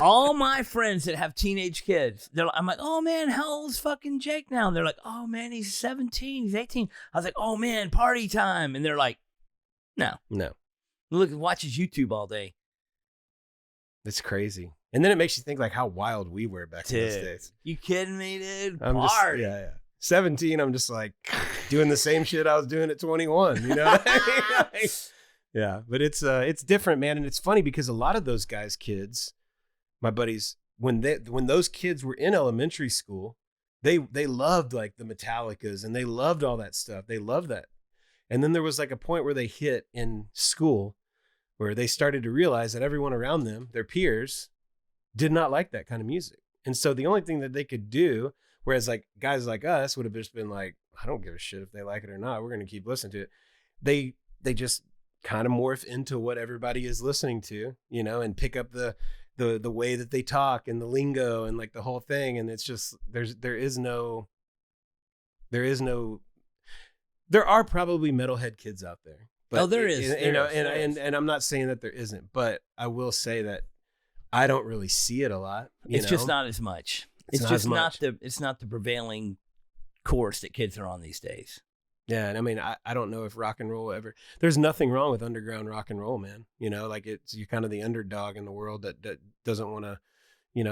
all my friends that have teenage kids, I'm like, oh man, how old's fucking Jake now? And they're like, oh man, he's 17, he's 18. I was like, oh man, party time. And they're like, no. Look, watches YouTube all day. It's crazy. And then it makes you think like how wild we were back in those days. You kidding me, dude? I'm party. Just, yeah. 17, I'm just like doing the same shit I was doing at 21, you know? Yeah, but it's different, man. And it's funny because a lot of those guys' kids, my buddies, when those kids were in elementary school, they loved like the Metallicas and they loved all that stuff. They loved that. And then there was like a point where they hit in school where they started to realize that everyone around them, their peers, did not like that kind of music. And so the only thing that they could do, whereas like guys like us would have just been like, I don't give a shit if they like it or not. We're going to keep listening to it. They just kind of morph into what everybody is listening to, and pick up the way that they talk and the lingo and like the whole thing. And it's just, there are probably metalhead kids out there. But there is. And I'm not saying that there isn't, but I will say that I don't really see it a lot. It's just not as much. It's not the prevailing course that kids are on these days. Yeah, and I mean, I don't know if rock and roll ever. There's nothing wrong with underground rock and roll, man. Like you're kind of the underdog in the world that doesn't want to,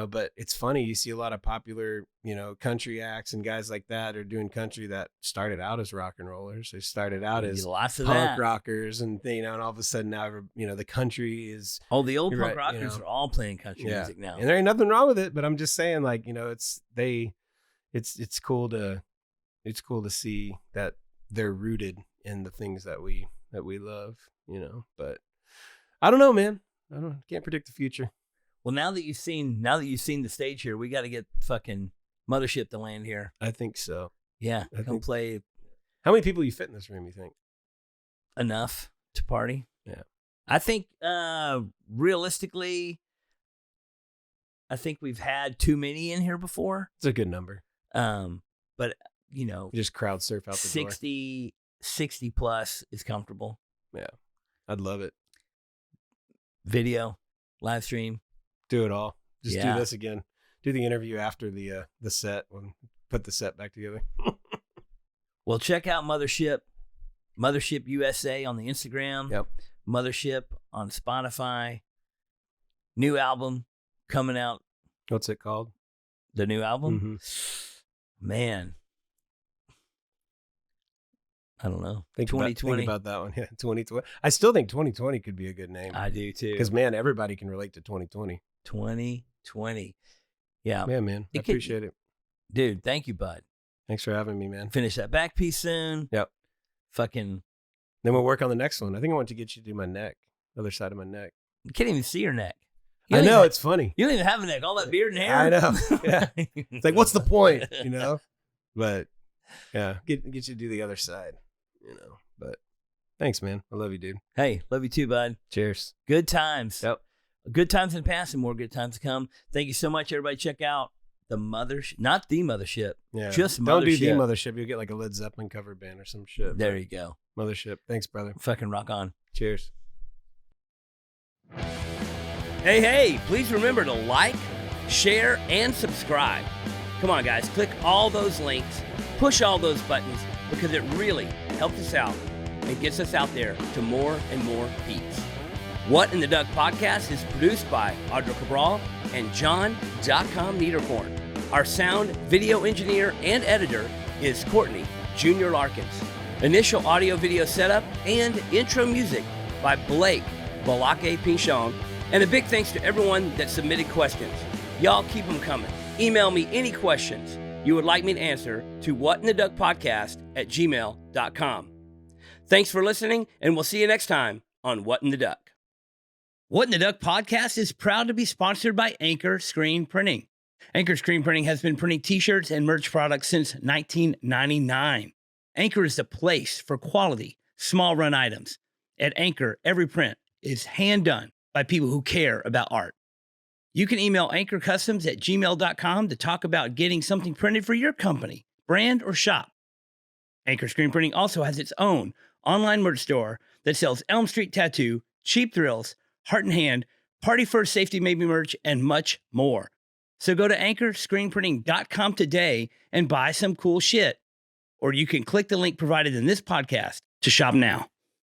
But it's funny, you see a lot of popular, country acts and guys like that are doing country that started out as rock and rollers. They started out as punk rockers, and and all of a sudden now, the country is. Oh, the old punk rockers are all playing country music now, and there ain't nothing wrong with it. But I'm just saying, like, it's cool to see that they're rooted in the things that we love, but I don't know, man. Can't predict the future. Well, now that you've seen the stage here, we got to get fucking Mothership to land here. I think so. Yeah. Come play. How many people you fit in this room, you think? Enough to party. Yeah. I think realistically, I think we've had too many in here before. It's a good number. But you know, just crowd surf out the 60 plus is comfortable. Yeah. I'd love it. Video, live stream. Do it all. Just do this again. Do the interview after the set. Put the set back together. Well, check out Mothership USA on the Instagram. Yep. Mothership on Spotify. New album coming out. What's it called? The new album? Mm-hmm. Man. I don't know. Think about that one. Yeah, 2020. I still think 2020 could be a good name. I do too. Because, man, everybody can relate to 2020. 2020. Yeah. Yeah, man. I appreciate it. Dude, thank you, bud. Thanks for having me, man. Finish that back piece soon. Yep. Fucking. Then we'll work on the next one. I think I want to get you to do my neck, other side of my neck. You can't even see your neck. I know, it's funny. You don't even have a neck. All that beard and hair. I know. Yeah. It's like, what's the point? You know? But yeah, get you to do the other side. You know. But thanks, man. I love you, dude. Hey, love you too, bud. Cheers. Good times. Yep. Good times in the past and more good times to come. Thank you so much, everybody. Check out the Mothership, not the Mothership. Yeah. Just Mothership. Don't do the Mothership. You'll get like a Led Zeppelin cover band or some shit. There you go. Mothership. Thanks, brother. Fucking rock on. Cheers. Hey, please remember to like, share, and subscribe. Come on, guys. Click all those links. Push all those buttons because it really helps us out and gets us out there to more and more peeps. What in the Duck podcast is produced by Audra Cabral and John.com Niederkorn. Our sound, video engineer, and editor is Courtney, Junior Larkins. Initial audio video setup and intro music by Blake Balake Pinchon. And a big thanks to everyone that submitted questions. Y'all keep them coming. Email me any questions you would like me to answer to whatintheduckpodcast@gmail.com. Thanks for listening, and we'll see you next time on What in the Duck. What in the Duck podcast is proud to be sponsored by Anchor Screen Printing. Anchor Screen Printing has been printing t-shirts and merch products since 1999. Anchor is the place for quality, small run items. At Anchor, every print is hand done by people who care about art. You can email anchorcustoms@gmail.com to talk about getting something printed for your company, brand, or shop. Anchor Screen Printing also has its own online merch store that sells Elm Street Tattoo, Cheap Thrills, Heart and Hand, Party First Safety Made Me merch, and much more. So go to anchorscreenprinting.com today and buy some cool shit. Or you can click the link provided in this podcast to shop now.